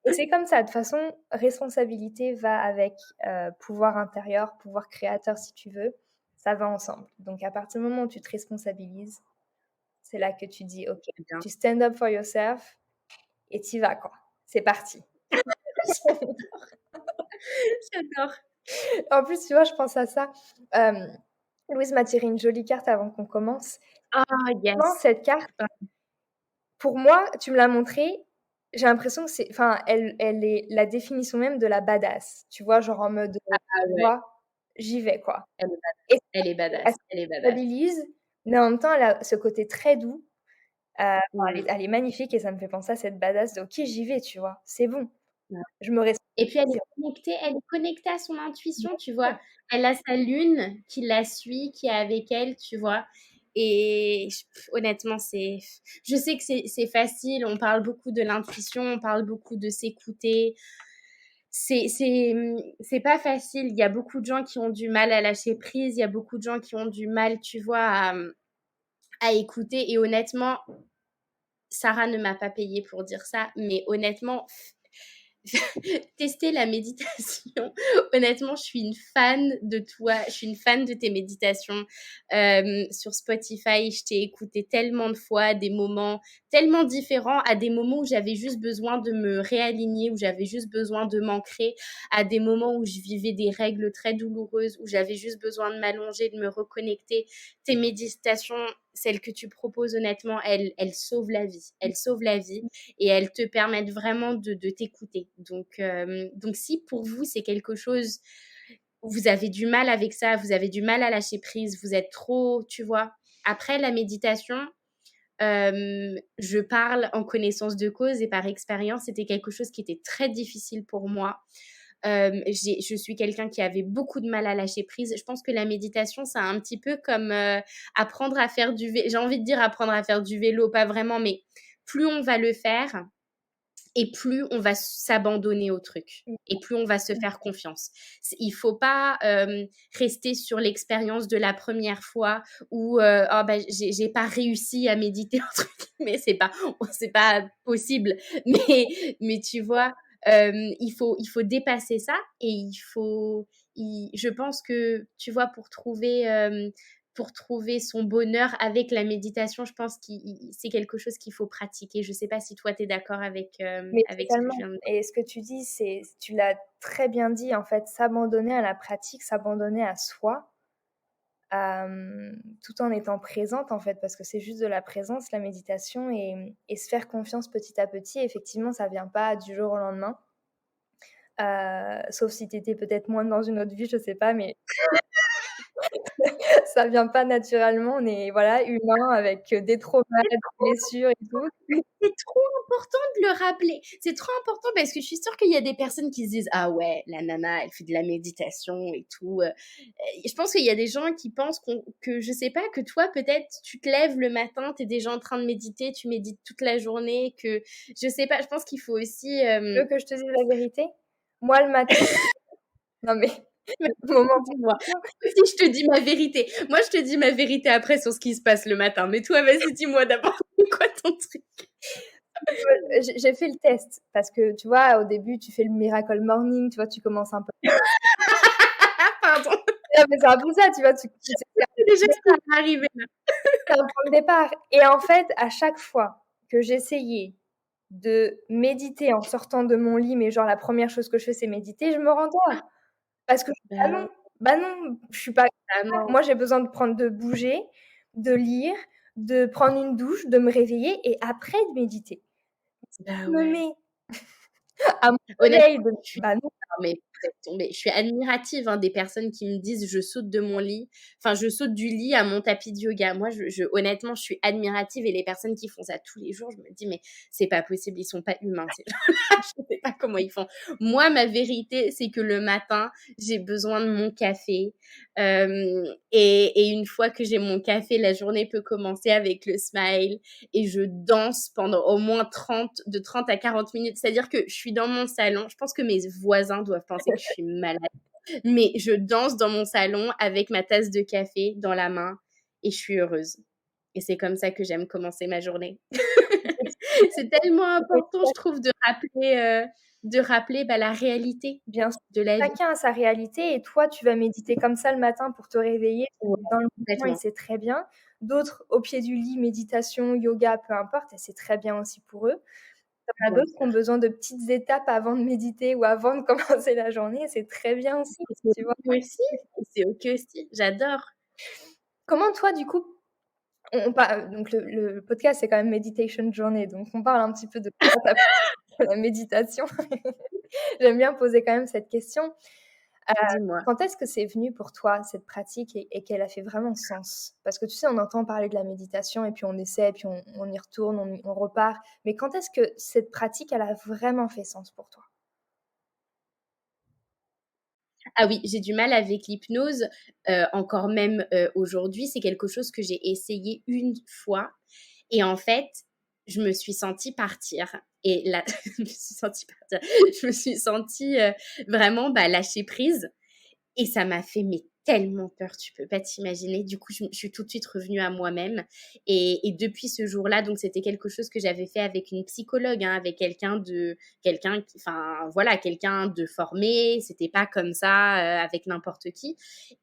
Et c'est comme ça, de toute façon, responsabilité va avec pouvoir intérieur, pouvoir créateur si tu veux, ça va ensemble. Donc à partir du moment où tu te responsabilises, c'est là que tu dis ok, Bien. tu stand up for yourself et t'y vas quoi. C'est parti. J'adore. En plus, tu vois, je pense à ça. Louise m'a tiré une jolie carte avant qu'on commence. Ah Franchement, yes. cette carte, pour moi, tu me l'as montrée, j'ai l'impression que c'est, enfin, elle est la définition même de la badass. Tu vois, genre en mode, Ah tu ouais, vois, j'y vais quoi. elle est badass, Et elle est elle badass, se elle est badass. stabilise, mais en même temps, elle a ce côté très doux. Enfin, Mmh. elle est magnifique et ça me fait penser à cette badass de: «OK, j'y vais», tu vois? C'est bon, Ouais. je me respecte. Et puis elle est connectée à son Bien intuition, tu sûr. vois? Elle a sa lune qui la suit, qui est avec elle, tu vois? Et honnêtement, je sais que c'est facile, on parle beaucoup de l'intuition, on parle beaucoup de s'écouter. C'est pas facile. Il y a beaucoup de gens qui ont du mal à lâcher prise, il y a beaucoup de gens qui ont du mal, tu vois, à écouter et honnêtement, Sarah ne m'a pas payée pour dire ça, mais honnêtement, tester la méditation. Honnêtement, je suis une fan de toi, je suis une fan de tes méditations. Sur Spotify, je t'ai écouté tellement de fois, à des moments tellement différents, à des moments où j'avais juste besoin de me réaligner, où j'avais juste besoin de m'ancrer, à des moments où je vivais des règles très douloureuses, où j'avais juste besoin de m'allonger, de me reconnecter. Tes méditations, celles que tu proposes, honnêtement, elles sauvent la vie. Elles sauvent la vie et elles te permettent vraiment de t'écouter. Donc, si pour vous, c'est quelque chose, vous avez du mal avec ça, vous avez du mal à lâcher prise, vous êtes trop, tu vois. Après la méditation, je parle en connaissance de cause et par expérience, c'était quelque chose qui était très difficile pour moi. Je suis quelqu'un qui avait beaucoup de mal à lâcher prise. Je pense que la méditation, c'est un petit peu comme apprendre à faire du vélo. J'ai envie de dire apprendre à faire du vélo, pas vraiment, mais plus on va le faire, et plus on va s'abandonner au truc et plus on va se faire confiance. Il faut pas rester sur l'expérience de la première fois où oh, bah, j'ai pas réussi à méditer mais c'est pas possible. Mais tu vois, il faut dépasser ça et je pense que tu vois pour trouver son bonheur avec la méditation, je pense que c'est quelque chose qu'il faut pratiquer. Je ne sais pas si toi, tu es d'accord Mais avec ce que je totalement. viens de dire. Et ce que tu dis, tu l'as très bien dit, en fait, s'abandonner à la pratique, s'abandonner à soi, tout en étant présente, en fait, parce que c'est juste de la présence, la méditation, et se faire confiance petit à petit. Effectivement, ça vient pas du jour au lendemain. Sauf si tu étais peut-être moins dans une autre vie, je sais pas, mais ça vient pas naturellement. On est, voilà, humain avec des traumas, des blessures et tout. C'est trop important de le rappeler. C'est trop important parce que je suis sûre qu'il y a des personnes qui se disent ah ouais, la nana, elle fait de la méditation et tout. Je pense qu'il y a des gens qui pensent que je sais pas, que toi peut-être tu te lèves le matin, tu es déjà en train de méditer, tu médites toute la journée, que je sais pas. Je pense qu'il faut aussi. Tu veux que je te dise la vérité? Moi, le matin, non mais moment Dis-moi. Si je te dis ma vérité. Moi, je te dis ma vérité après sur ce qui se passe le matin. Mais toi, vas-y, dis-moi d'abord. C'est quoi ton truc? j'ai fait le test parce que tu vois, au début, tu fais le miracle morning, tu vois, tu commences un peu. Pardon. Non, mais c'est un peu ça, tu vois, c'est Déjà, ce qui m'est arrivé là. un point de départ. Et en fait, à chaque fois que j'essayais de méditer en sortant de mon lit, mais genre la première chose que je fais, c'est méditer, je me rendors. Parce que bah non, je suis pas. non. Moi, j'ai besoin de bouger, de lire, de prendre une douche, de me réveiller et après de méditer. Bah Je me ouais. mets à mon réveil Honnêtement, bah non. mais laisse tomber. Je suis admirative des personnes qui me disent je saute de mon lit, enfin je saute du lit à mon tapis de yoga. Moi, honnêtement, je suis admirative et les personnes qui font ça tous les jours, je me dis mais c'est pas possible, ils sont pas humains. Ces gens-là. Je sais pas comment ils font. Moi, ma vérité, c'est que le matin, j'ai besoin de mon café et une fois que j'ai mon café, la journée peut commencer avec le smile et je danse pendant au moins 30 à 40 minutes. C'est-à-dire que je suis dans mon salon. Je pense que mes voisins doivent penser que je suis malade. Mais je danse dans mon salon avec ma tasse de café dans la main et je suis heureuse. Et c'est comme ça que j'aime commencer ma journée. C'est tellement important, je trouve, de rappeler la réalité Bien sûr, de la vie. chacun a sa réalité et toi, tu vas méditer comme ça le matin pour te réveiller Ouais, dans le mouvement et complètement. c'est très bien. D'autres au pied du lit, méditation, yoga, peu importe et c'est très bien aussi pour eux. Il y en a Bien d'autres qui ont sûr. besoin de petites étapes avant de méditer ou avant de commencer la journée et c'est très bien aussi, Et c'est tu vois? OK aussi. Et c'est OK aussi. J'adore. Comment toi, du coup, on parle donc le podcast, c'est quand même Meditation Journey, donc on parle un petit peu de comment tu appliques la méditation. J'aime bien poser quand même cette question. Dis-moi. Quand est-ce que c'est venu pour toi cette pratique et qu'elle a fait vraiment sens? Parce que tu sais, on entend parler de la méditation et puis on essaie et puis on y retourne, on repart. Mais quand est-ce que cette pratique, elle a vraiment fait sens pour toi? Ah oui, j'ai du mal avec l'hypnose, encore même, aujourd'hui. C'est quelque chose que j'ai essayé une fois et en fait, je me suis sentie partir et là je me suis sentie partir. Je me suis sentie, vraiment, lâcher prise et ça m'a fait mais tellement peur, tu peux pas t'imaginer. Du coup, je suis tout de suite revenue à moi-même et depuis ce jour-là, donc c'était quelque chose que j'avais fait avec une psychologue, hein, avec quelqu'un qui enfin, voilà, quelqu'un de formé. C'était pas comme ça, avec n'importe qui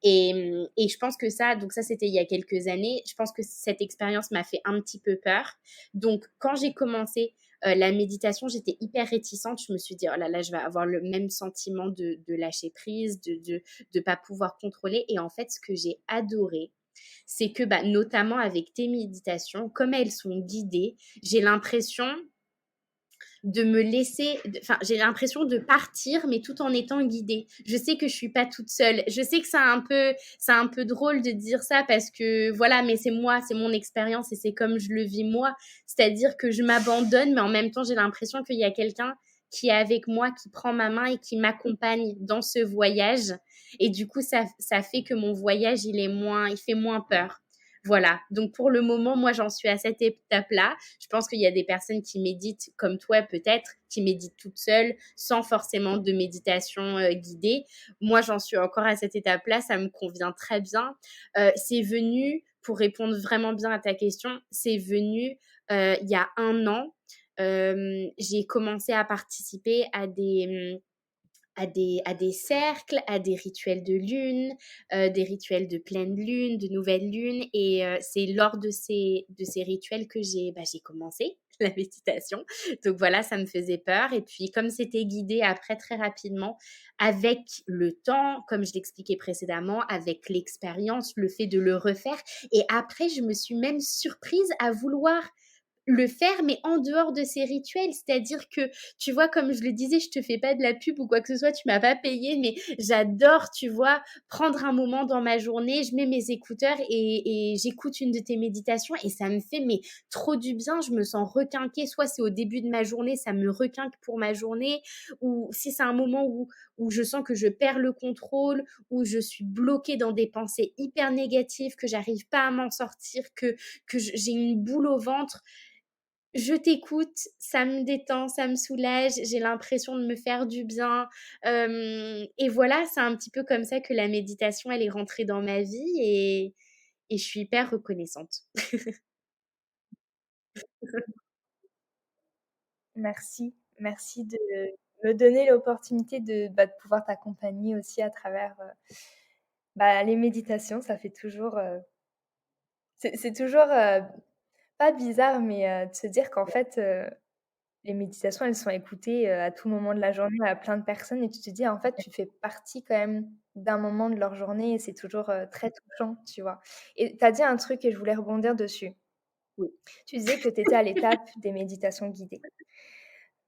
et je pense que ça, c'était il y a quelques années. Je pense que cette expérience m'a fait un petit peu peur. Donc quand j'ai commencé la méditation, j'étais hyper réticente. Je me suis dit, oh là là, je vais avoir le même sentiment de lâcher prise, de pas pouvoir contrôler. Et en fait, ce que j'ai adoré, c'est que, bah, notamment avec tes méditations, comme elles sont guidées, j'ai l'impression de me laisser, enfin, j'ai l'impression de partir, mais tout en étant guidée. Je sais que je suis pas toute seule. Je sais que c'est un peu drôle de dire ça parce que voilà, mais c'est moi, c'est mon expérience et c'est comme je le vis moi. C'est-à-dire que je m'abandonne, mais en même temps, j'ai l'impression qu'il y a quelqu'un qui est avec moi, qui prend ma main et qui m'accompagne dans ce voyage. Et du coup, ça fait que mon voyage, il fait moins peur. Voilà. Donc pour le moment, moi, j'en suis à cette étape-là. Je pense qu'il y a des personnes qui méditent comme toi peut-être, qui méditent toutes seules, sans forcément de méditation guidée. Moi, j'en suis encore à cette étape-là. Ça me convient très bien. C'est venu, pour répondre vraiment bien à ta question, c'est venu il y a 1 an. J'ai commencé à participer à des cercles, à des rituels de lune, des rituels de pleine lune, de nouvelle lune. Et c'est lors de ces rituels que j'ai commencé la méditation. Donc voilà, ça me faisait peur. Et puis comme c'était guidé après très rapidement, avec le temps, comme je l'expliquais précédemment, avec l'expérience, le fait de le refaire. Et après, je me suis même surprise à vouloir le faire, mais en dehors de ces rituels. C'est-à-dire que, tu vois, comme je le disais, je te fais pas de la pub ou quoi que ce soit, tu m'as pas payé, mais j'adore, tu vois, prendre un moment dans ma journée, je mets mes écouteurs et j'écoute une de tes méditations et ça me fait mais trop du bien, je me sens requinquée, soit c'est au début de ma journée, ça me requinque pour ma journée, ou si c'est un moment où je sens que je perds le contrôle, où je suis bloquée dans des pensées hyper négatives, que j'arrive pas à m'en sortir, que j'ai une boule au ventre, je t'écoute, ça me détend, ça me soulage, j'ai l'impression de me faire du bien. Et voilà, c'est un petit peu comme ça que la méditation, elle est rentrée dans ma vie et je suis hyper reconnaissante. Merci, merci de me donner l'opportunité de pouvoir t'accompagner aussi à travers, les méditations. Ça fait toujours, c'est toujours, pas bizarre, mais de se dire qu'en fait, les méditations, elles sont écoutées, à tout moment de la journée à plein de personnes et tu te dis: «En fait, tu fais partie quand même d'un moment de leur journée» et c'est toujours, très touchant, tu vois? Et tu as dit un truc et je voulais rebondir dessus. Oui. Tu disais que tu étais à l'étape des méditations guidées.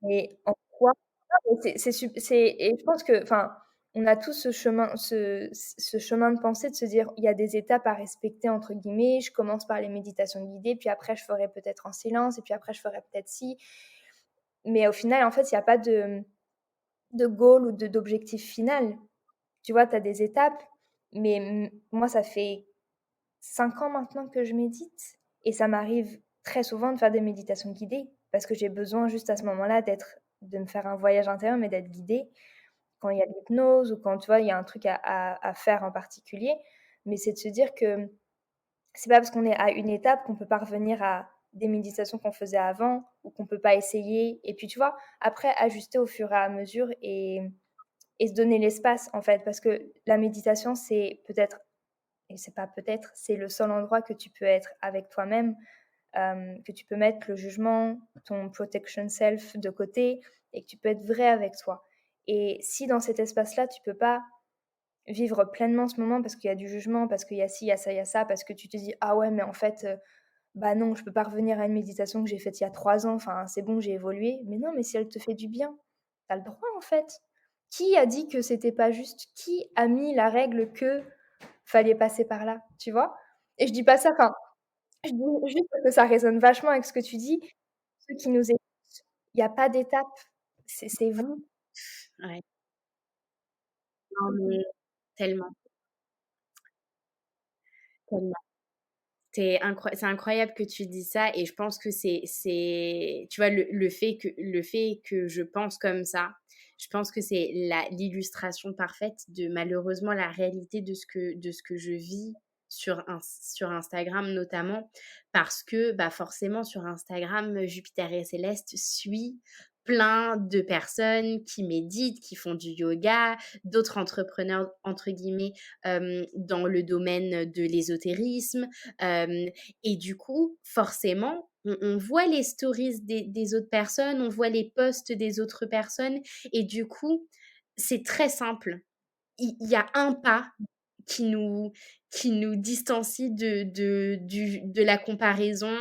Mais en quoi c'est et je pense que enfin, on a tous ce chemin de pensée de se dire: «Il y a des étapes à respecter» entre guillemets. Je commence par les méditations guidées, puis après je ferai peut-être en silence et puis après je ferai peut-être ci. Mais au final, en fait, il y a pas de goal ou d'objectif final. Tu vois, tu as des étapes, mais moi, ça fait 5 ans maintenant que je médite et ça m'arrive très souvent de faire des méditations guidées parce que j'ai besoin juste à ce moment-là de me faire un voyage intérieur, mais d'être guidée quand il y a de l'hypnose ou quand, tu vois, il y a un truc à faire en particulier. Mais c'est de se dire que c'est pas parce qu'on est à une étape qu'on peut pas revenir à des méditations qu'on faisait avant ou qu'on peut pas essayer. Et puis, tu vois, après, ajuster au fur et à mesure et se donner l'espace, en fait, parce que la méditation, c'est peut-être, et c'est pas peut-être, c'est le seul endroit que tu peux être avec toi-même, que tu peux mettre le jugement, ton protection self de côté et que tu peux être vrai avec toi. Et si dans cet espace-là, tu peux pas vivre pleinement ce moment parce qu'il y a du jugement, parce qu'il y a ci, il y a ça, il y a ça, parce que tu te dis: «Ah ouais, mais en fait, bah non, je peux pas revenir à une méditation que j'ai faite il y a 3 ans, enfin, c'est bon, j'ai évolué». Mais non, mais si elle te fait du bien, tu as le droit, en fait. Qui a dit que c'était pas juste? Qui a mis la règle que fallait passer par là, tu vois? Et je dis pas ça enfin, je dis juste parce que ça résonne vachement avec ce que tu dis. Ceux qui nous écoutent, il y a pas d'étape, c'est vous. Ouais. Non, mais tellement, tellement. C'est incroyable que tu dis ça et je pense que tu vois, le fait que je pense comme ça, Je pense que c'est l'illustration parfaite de malheureusement la réalité de ce que je vis sur Instagram notamment, parce que bah forcément sur Instagram, Jupiter et Céleste suit plein de personnes qui méditent, qui font du yoga, d'autres entrepreneurs, entre guillemets, dans le domaine de l'ésotérisme. Et du coup, forcément, on voit les stories des autres personnes, on voit les posts des autres personnes, et du coup, c'est très simple. Il y a un pas qui nous, qui nous distancie de la comparaison,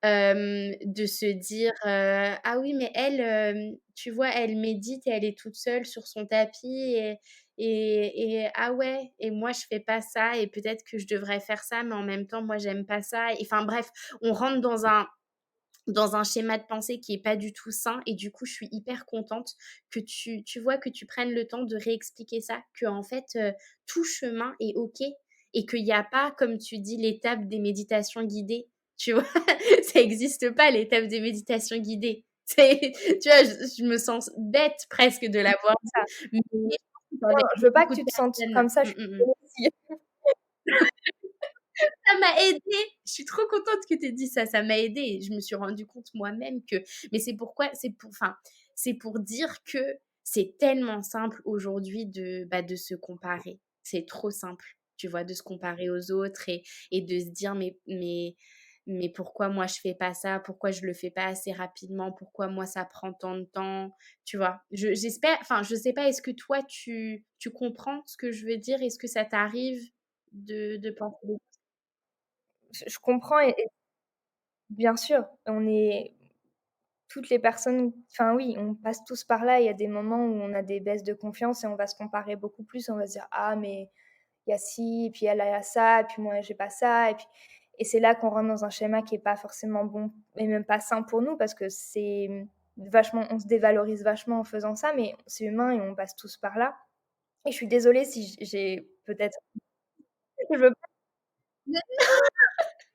de se dire ah oui, mais elle, tu vois, elle médite et elle est toute seule sur son tapis et ah ouais, et moi je fais pas ça et peut-être que je devrais faire ça, mais en même temps, moi j'aime pas ça. Et, enfin bref, on rentre dans un schéma de pensée qui est pas du tout sain, et du coup je suis hyper contente que tu vois, que tu prennes le temps de réexpliquer ça, que en fait tout chemin est ok, et qu'il n'y a pas, comme tu dis, l'étape des méditations guidées, tu vois. Ça n'existe pas, l'étape des méditations guidées. Tu vois, je me sens bête presque de l'avoir Ça. dit, mais Non, avec je veux pas que beaucoup de tu te sentes personnes. comme ça, je suis désolée si Ça m'a aidée. Je suis trop contente que tu aies dit ça. Ça m'a aidée. Je me suis rendu compte moi-même que. Mais c'est pourquoi, enfin, c'est pour dire que c'est tellement simple aujourd'hui de se comparer. C'est trop simple, tu vois, de se comparer aux autres et de se dire mais pourquoi moi je fais pas ça? Pourquoi je le fais pas assez rapidement? Pourquoi moi ça prend tant de temps? Tu vois, j'espère, enfin, je sais pas, est-ce que toi tu comprends ce que je veux dire? Est-ce que ça t'arrive de penser? je comprends et bien sûr, on est toutes les personnes enfin oui, on passe tous par là. Il y a des moments où on a des baisses de confiance et on va se comparer beaucoup plus. On va se dire: «Ah mais il y a ci, et puis elle a ça, et puis moi j'ai pas ça», et c'est là qu'on rentre dans un schéma qui est pas forcément bon et même pas sain pour nous parce que c'est, vachement on se dévalorise vachement en faisant ça, mais c'est humain et on passe tous par là et je suis désolée si j'ai peut-être je veux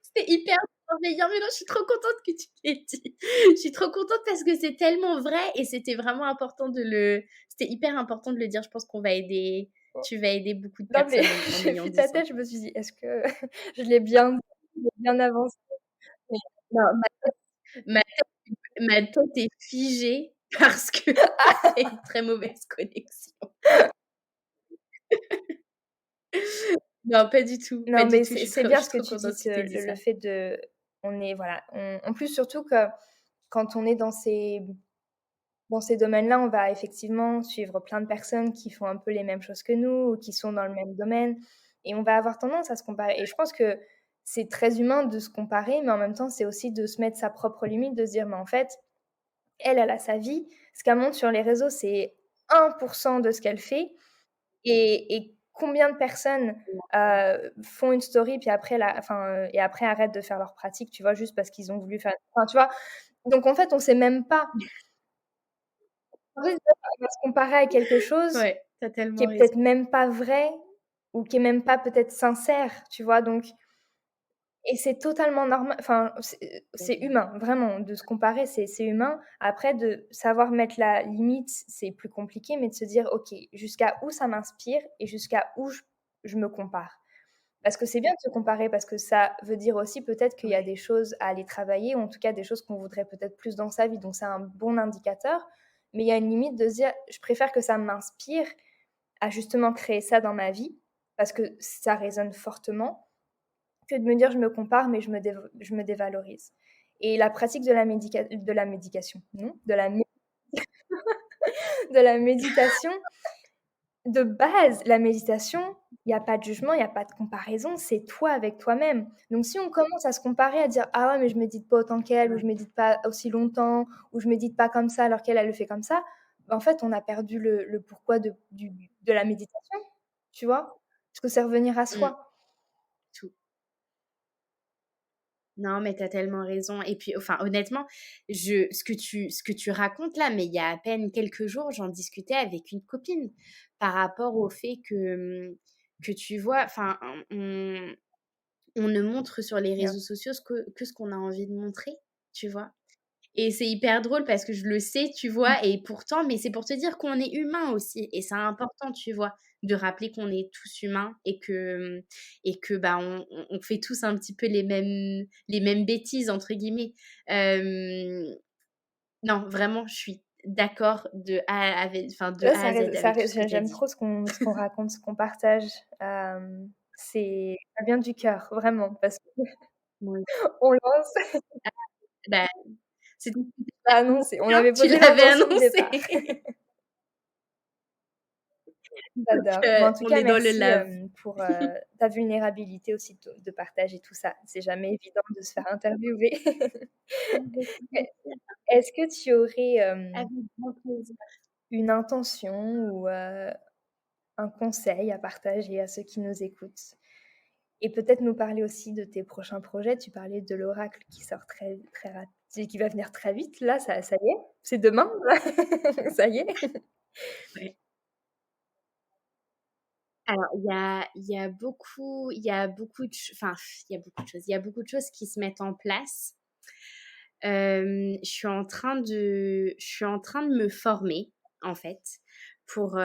C'était hyper bienveillant, mais non, je suis trop contente que tu l'aies dit. Je suis trop contente parce que c'est tellement vrai et c'était hyper important de le dire. Je pense qu'on va aider, pas. tu vas aider beaucoup de Non mais personnes en j'ai ayant vu dit ta ça. tête, je me suis dit: «Est-ce que je l'ai bien dit? Je l'ai bien avancé?» mais Non, ma ma tête est figée parce que il y a une très mauvaise connexion. Non, pas du tout, pas non, du mais tout. c'est Je bien suis ce que trop tu dis, contente que tu aies dit le ça. fait de on est voilà, en plus surtout que quand on est dans ces domaines-là, on va effectivement suivre plein de personnes qui font un peu les mêmes choses que nous ou qui sont dans le même domaine et on va avoir tendance à se comparer et je pense que c'est très humain de se comparer, mais en même temps, c'est aussi de se mettre sa propre limite, de se dire: «Mais en fait, elle a sa vie. Ce qu'elle montre sur les réseaux, c'est 1 de ce qu'elle fait et combien de personnes, font une story puis après et après arrêtent de faire leur pratique, tu vois? Juste parce qu'ils ont voulu faire enfin, tu vois? Donc en fait, on sait même pas en fait, on va se comparer à quelque chose Ouais, tu as qui tellement est peut-être raison. même pas vrai ou qui est même pas peut-être sincère, tu vois? Donc et c'est totalement normal enfin, c'est humain, vraiment, de se comparer, c'est humain. Après de savoir mettre la limite, c'est plus compliqué, mais de se dire: «OK, jusqu'à où ça m'inspire et jusqu'à où je me compare». Parce que c'est bien de se comparer, parce que ça veut dire aussi peut-être qu'il y a Ouais. des choses à aller travailler ou en tout cas des choses qu'on voudrait peut-être plus dans sa vie, donc c'est un bon indicateur. Mais il y a une limite de se dire: «Je préfère que ça m'inspire à justement créer ça dans ma vie, parce que ça résonne fortement, que de me dire: "Je me compare, mais je me dévalorise"». Et la pratique de la médication, non, de la méditation, de base, la méditation, il y a pas de jugement, il y a pas de comparaison, c'est toi avec toi-même. Donc si on commence à se comparer, à dire: «Ah ouais, mais je médite pas autant qu'elle» ou «Je médite pas aussi longtemps» ou «Je médite pas comme ça alors qu'elle, elle le fait comme ça», bah, en fait, on a perdu le pourquoi de la méditation, tu vois? Parce que c'est revenir à Mmh, soi. tout. Non, mais tu as tellement raison, et puis, enfin, honnêtement, ce que tu racontes là, mais il y a à peine quelques jours, j'en discutais avec une copine par rapport au fait que tu vois, enfin, on ne montre sur les Bien réseaux sociaux que ce qu'on a envie de montrer, tu vois? Et c'est hyper drôle parce que je le sais, tu vois? Et pourtant mais c'est pour te dire qu'on est humain aussi et c'est important, tu vois? De rappeler qu'on est tous humains et que, bah, on fait tous un petit peu les mêmes «bêtises» entre guillemets. Hem, non, vraiment, je suis d'accord de Ouais, A à Z ça avec tout ce que tu as j'aime dit. trop ce qu'on raconte, ce qu'on partage. Ça vient du cœur, vraiment, parce Oui. qu'on lance Bah, c'était à annoncer. On bien, avait tu posé l'avais l'intention de annoncé. départ. Donc J'adore. Mais en tout on cas, est dans le merci, lave. pour, ta vulnérabilité aussi de partager tout ça. C'est jamais évident de se faire interviewer. Avec E plaisir, est-ce que tu aurais, avec grand plaisir. une intention ou, un conseil à partager à ceux qui nous écoutent? Et peut-être nous parler aussi de tes prochains projets. Tu parlais de l'oracle qui sort très rap qui va venir très vite. Là, ça y est, c'est demain, ça y est. Ouais. Alors, il y a beaucoup de ch enfin, il y a beaucoup de choses. Il y a beaucoup de choses qui se mettent en place. Je suis en train de me former, en fait, pour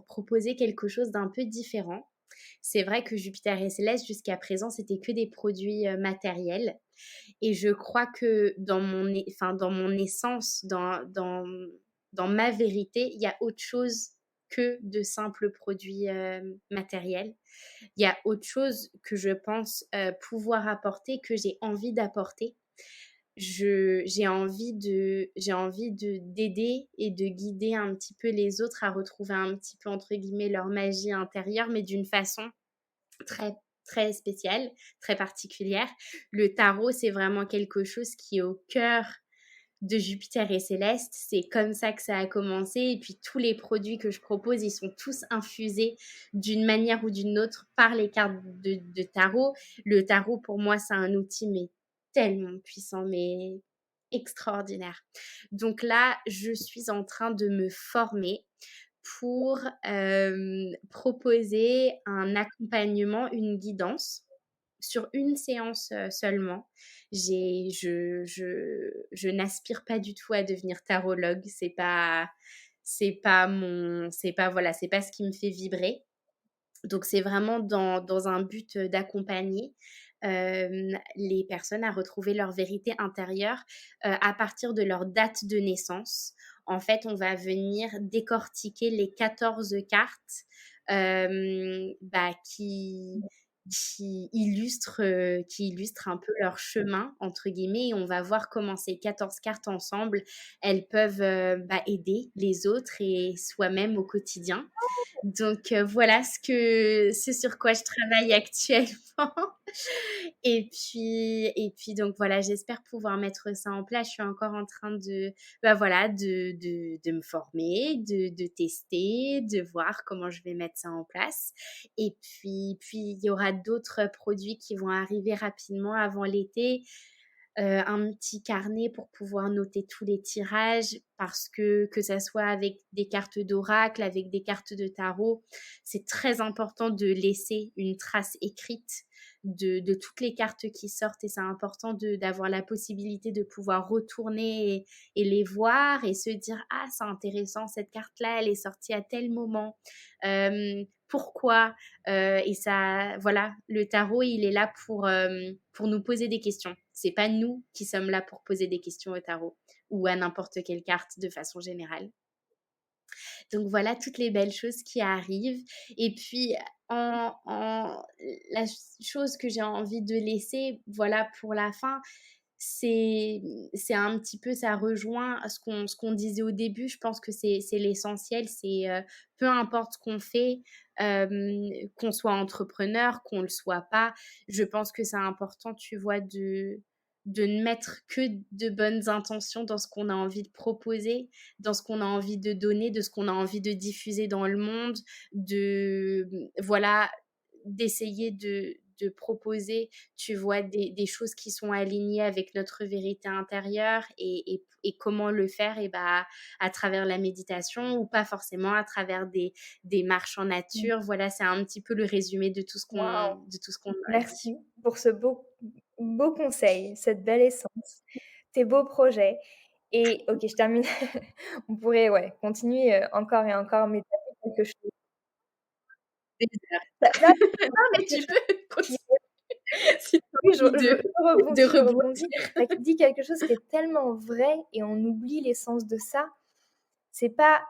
proposer quelque chose d'un peu différent. C'est vrai que Jupiter et Céleste, jusqu'à présent, c'était que des produits, matériels et je crois que dans mon essence, dans ma vérité, il y a autre chose que de simples produits, matériels. Il y a autre chose que je pense, pouvoir apporter, que j'ai envie d'apporter. J'ai envie d'aider et de guider un petit peu les autres à retrouver un petit peu, entre guillemets, «leur magie intérieure», mais d'une façon très, très spéciale, très particulière. Le tarot, c'est vraiment quelque chose qui est au cœur de Jupiter et Céleste. C'est comme ça que ça a commencé. Et puis tous les produits que je propose, ils sont tous infusés d'une manière ou d'une autre par les cartes de tarot. Le tarot, pour moi, c'est un outil mais tellement puissant, mais extraordinaire. Donc là, je suis en train de me former pour proposer un accompagnement, une guidance sur une séance seulement. Je n'aspire pas du tout à devenir tarologue. C'est pas ce qui me fait vibrer. Donc c'est vraiment dans un but d'accompagner les personnes à retrouver leur vérité intérieure à partir de leur date de naissance. En fait, on va venir décortiquer les 14 cartes bah, qui illustrent un peu leur chemin, entre guillemets, et on va voir comment ces 14 cartes ensemble, elles peuvent bah, aider les autres et soi-même au quotidien. Donc voilà ce sur quoi je travaille actuellement. Et puis donc voilà, j'espère pouvoir mettre ça en place. Je suis encore en train de, bah voilà, de me former, de tester, de voir comment je vais mettre ça en place. Et puis il y aura d'autres produits qui vont arriver rapidement avant l'été. Un petit carnet pour pouvoir noter tous les tirages parce que ça soit avec des cartes d'oracle, avec des cartes de tarot, c'est très important de laisser une trace écrite de toutes les cartes qui sortent et c'est important d'avoir la possibilité de pouvoir retourner et les voir et se dire ah c'est intéressant cette carte là elle est sortie à tel moment. Pourquoi et ça, voilà, le tarot, il est là pour nous poser des questions. C'est pas nous qui sommes là pour poser des questions au tarot ou à n'importe quelle carte de façon générale. Donc voilà toutes les belles choses qui arrivent. Et puis, la chose que j'ai envie de laisser, voilà, pour la fin, c'est, c'est un petit peu, ça rejoint ce qu'on disait au début. Je pense que c'est l'essentiel. C'est peu importe ce qu'on fait, qu'on soit entrepreneur, qu'on le soit pas. Je pense que c'est important, tu vois, de ne mettre que de bonnes intentions dans ce qu'on a envie de proposer, dans ce qu'on a envie de donner, de ce qu'on a envie de diffuser dans le monde, voilà, d'essayer de proposer, tu vois, des choses qui sont alignées avec notre vérité intérieure et comment le faire et bah, à travers la méditation ou pas forcément à travers des marches en Mmh. nature. Voilà, c'est un petit peu le résumé Waouh! de tout ce qu'on a dit. Merci pour ce beau conseil, cette belle essence, tes beaux projets Et OK, je termine. On pourrait, ouais, continuer, encore et encore, mais tu as dit quelque chose. Des heures. Tu as Non, mais dit quelque tu chose peux qui continuer si tu as oui, envie de je rebondir. rebondis. Tu as dit quelque chose qui est tellement vrai et on oublie l'essence de ça. C'est pas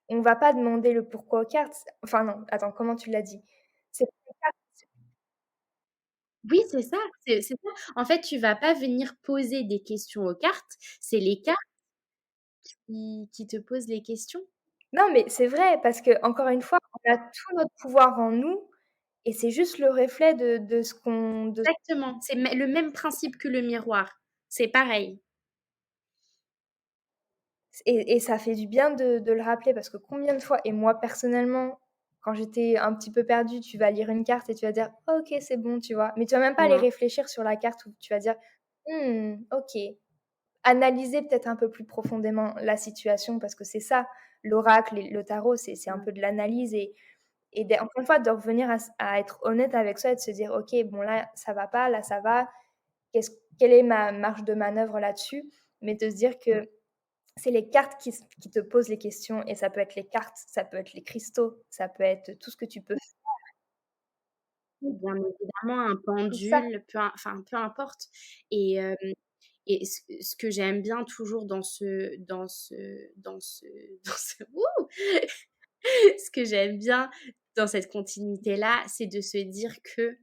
on va pas demander le pourquoi aux cartes. Enfin non, attends, comment tu l'as dit? C'est Oui, c'est ça. En fait, tu vas pas venir poser des questions aux cartes, c'est les cartes qui te posent les questions. non, mais c'est vrai parce qu'encore une fois, on a tout notre pouvoir en nous et c'est juste le reflet de ce qu'on de Exactement, c'est le même principe que le miroir. C'est pareil. et ça fait du bien de le rappeler parce que combien de fois et moi personnellement, quand j'étais un petit peu perdue, tu vas lire une carte et tu vas dire: «OK, c'est bon», tu vois? Mais tu vas même pas aller Ouais. réfléchir sur la carte ou tu vas dire: «Mmh, OK». Analyser peut-être un peu plus profondément la situation parce que c'est ça, l'oracle et le tarot, c'est un Ouais. peu de l'analyse et encore une fois, de revenir à être honnête avec soi et de se dire: «OK, bon là, ça va pas, là, ça va. Quelle est ma marge de manœuvre là-dessus?» Mais de se dire que c'est les cartes qui te posent les questions et ça peut être les cartes, ça peut être les cristaux, ça peut être tout ce que tu peux Bien évidemment, un tout ça. pendule, enfin, peu importe et hem et ce que j'aime bien toujours dans ce wouh! Ce que j'aime bien dans cette continuité-là, c'est de se dire que,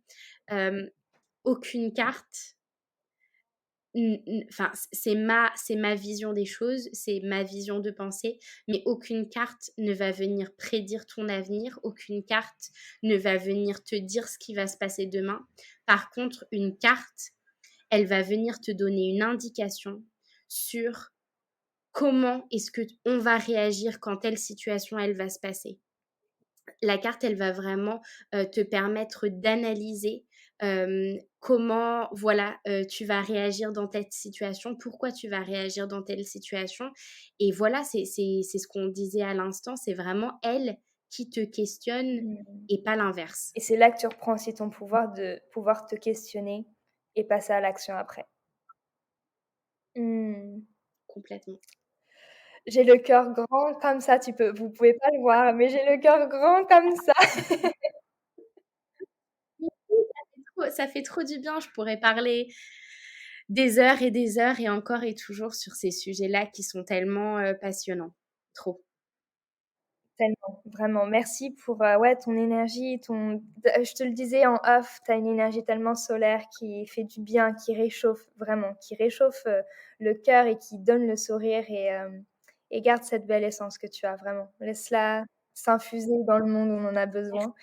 hem, aucune carte enfin, c'est ma vision des choses, c'est ma vision de pensée, mais aucune carte ne va venir prédire ton avenir, aucune carte ne va venir te dire ce qui va se passer demain. Par contre, une carte, elle va venir te donner une indication sur comment est-ce que on va réagir quand telle situation, elle va se passer. La carte, elle va vraiment, te permettre d'analyser, comment, voilà, tu vas réagir dans telle situation, pourquoi tu vas réagir dans telle situation et voilà, c'est ce qu'on disait à l'instant, c'est vraiment elle qui te questionne Mmh. et pas l'inverse. Et c'est là que tu reprends aussi ton pouvoir de pouvoir te questionner et passer à l'action après. Mmh. Complètement. J'ai le cœur grand comme ça, vous pouvez pas le voir, mais j'ai le cœur grand comme ça. Ça fait trop du bien, je pourrais parler des heures et encore et toujours sur ces sujets-là qui sont tellement, passionnants. Trop. Tellement, vraiment. Merci pour, ouais, ton énergie, je te le disais en off, tu as une énergie tellement solaire qui fait du bien, qui réchauffe, vraiment, qui réchauffe, le cœur et qui donne le sourire et garde cette belle essence que tu as, vraiment. Laisse-la s'infuser dans le monde où on en a besoin.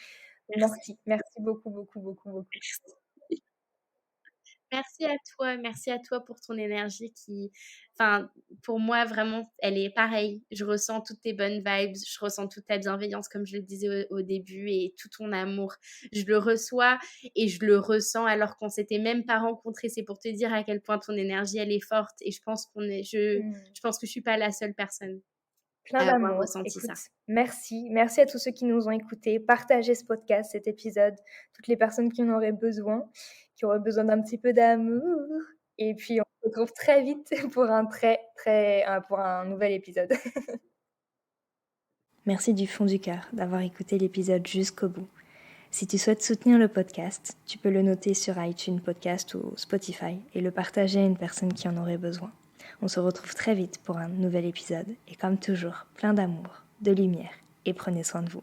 Merci. Merci, merci beaucoup, beaucoup, beaucoup, beaucoup. Merci à toi pour ton énergie qui, enfin, pour moi, vraiment, elle est pareille. Je ressens toutes tes bonnes vibes, je ressens toute ta bienveillance, comme je le disais au début, et tout ton amour. Je le reçois et je le ressens alors qu'on s'était même pas rencontrés. C'est pour te dire à quel point ton énergie, elle est forte. Et Mmh. je pense que je suis pas la seule personne Plein à avoir d'amour. ressenti Écoute, ça. merci. Merci à tous ceux qui nous ont écoutés. Partagez ce podcast, cet épisode, toutes les personnes qui en auraient besoin, qui auraient besoin d'un petit peu d'amour. Et puis, on se retrouve très vite pour pour un nouvel épisode. Merci du fond du cœur d'avoir écouté l'épisode jusqu'au bout. Si tu souhaites soutenir le podcast, tu peux le noter sur iTunes Podcast ou Spotify et le partager à une personne qui en aurait besoin. On se retrouve très vite pour un nouvel épisode et comme toujours, plein d'amour, de lumière et prenez soin de vous.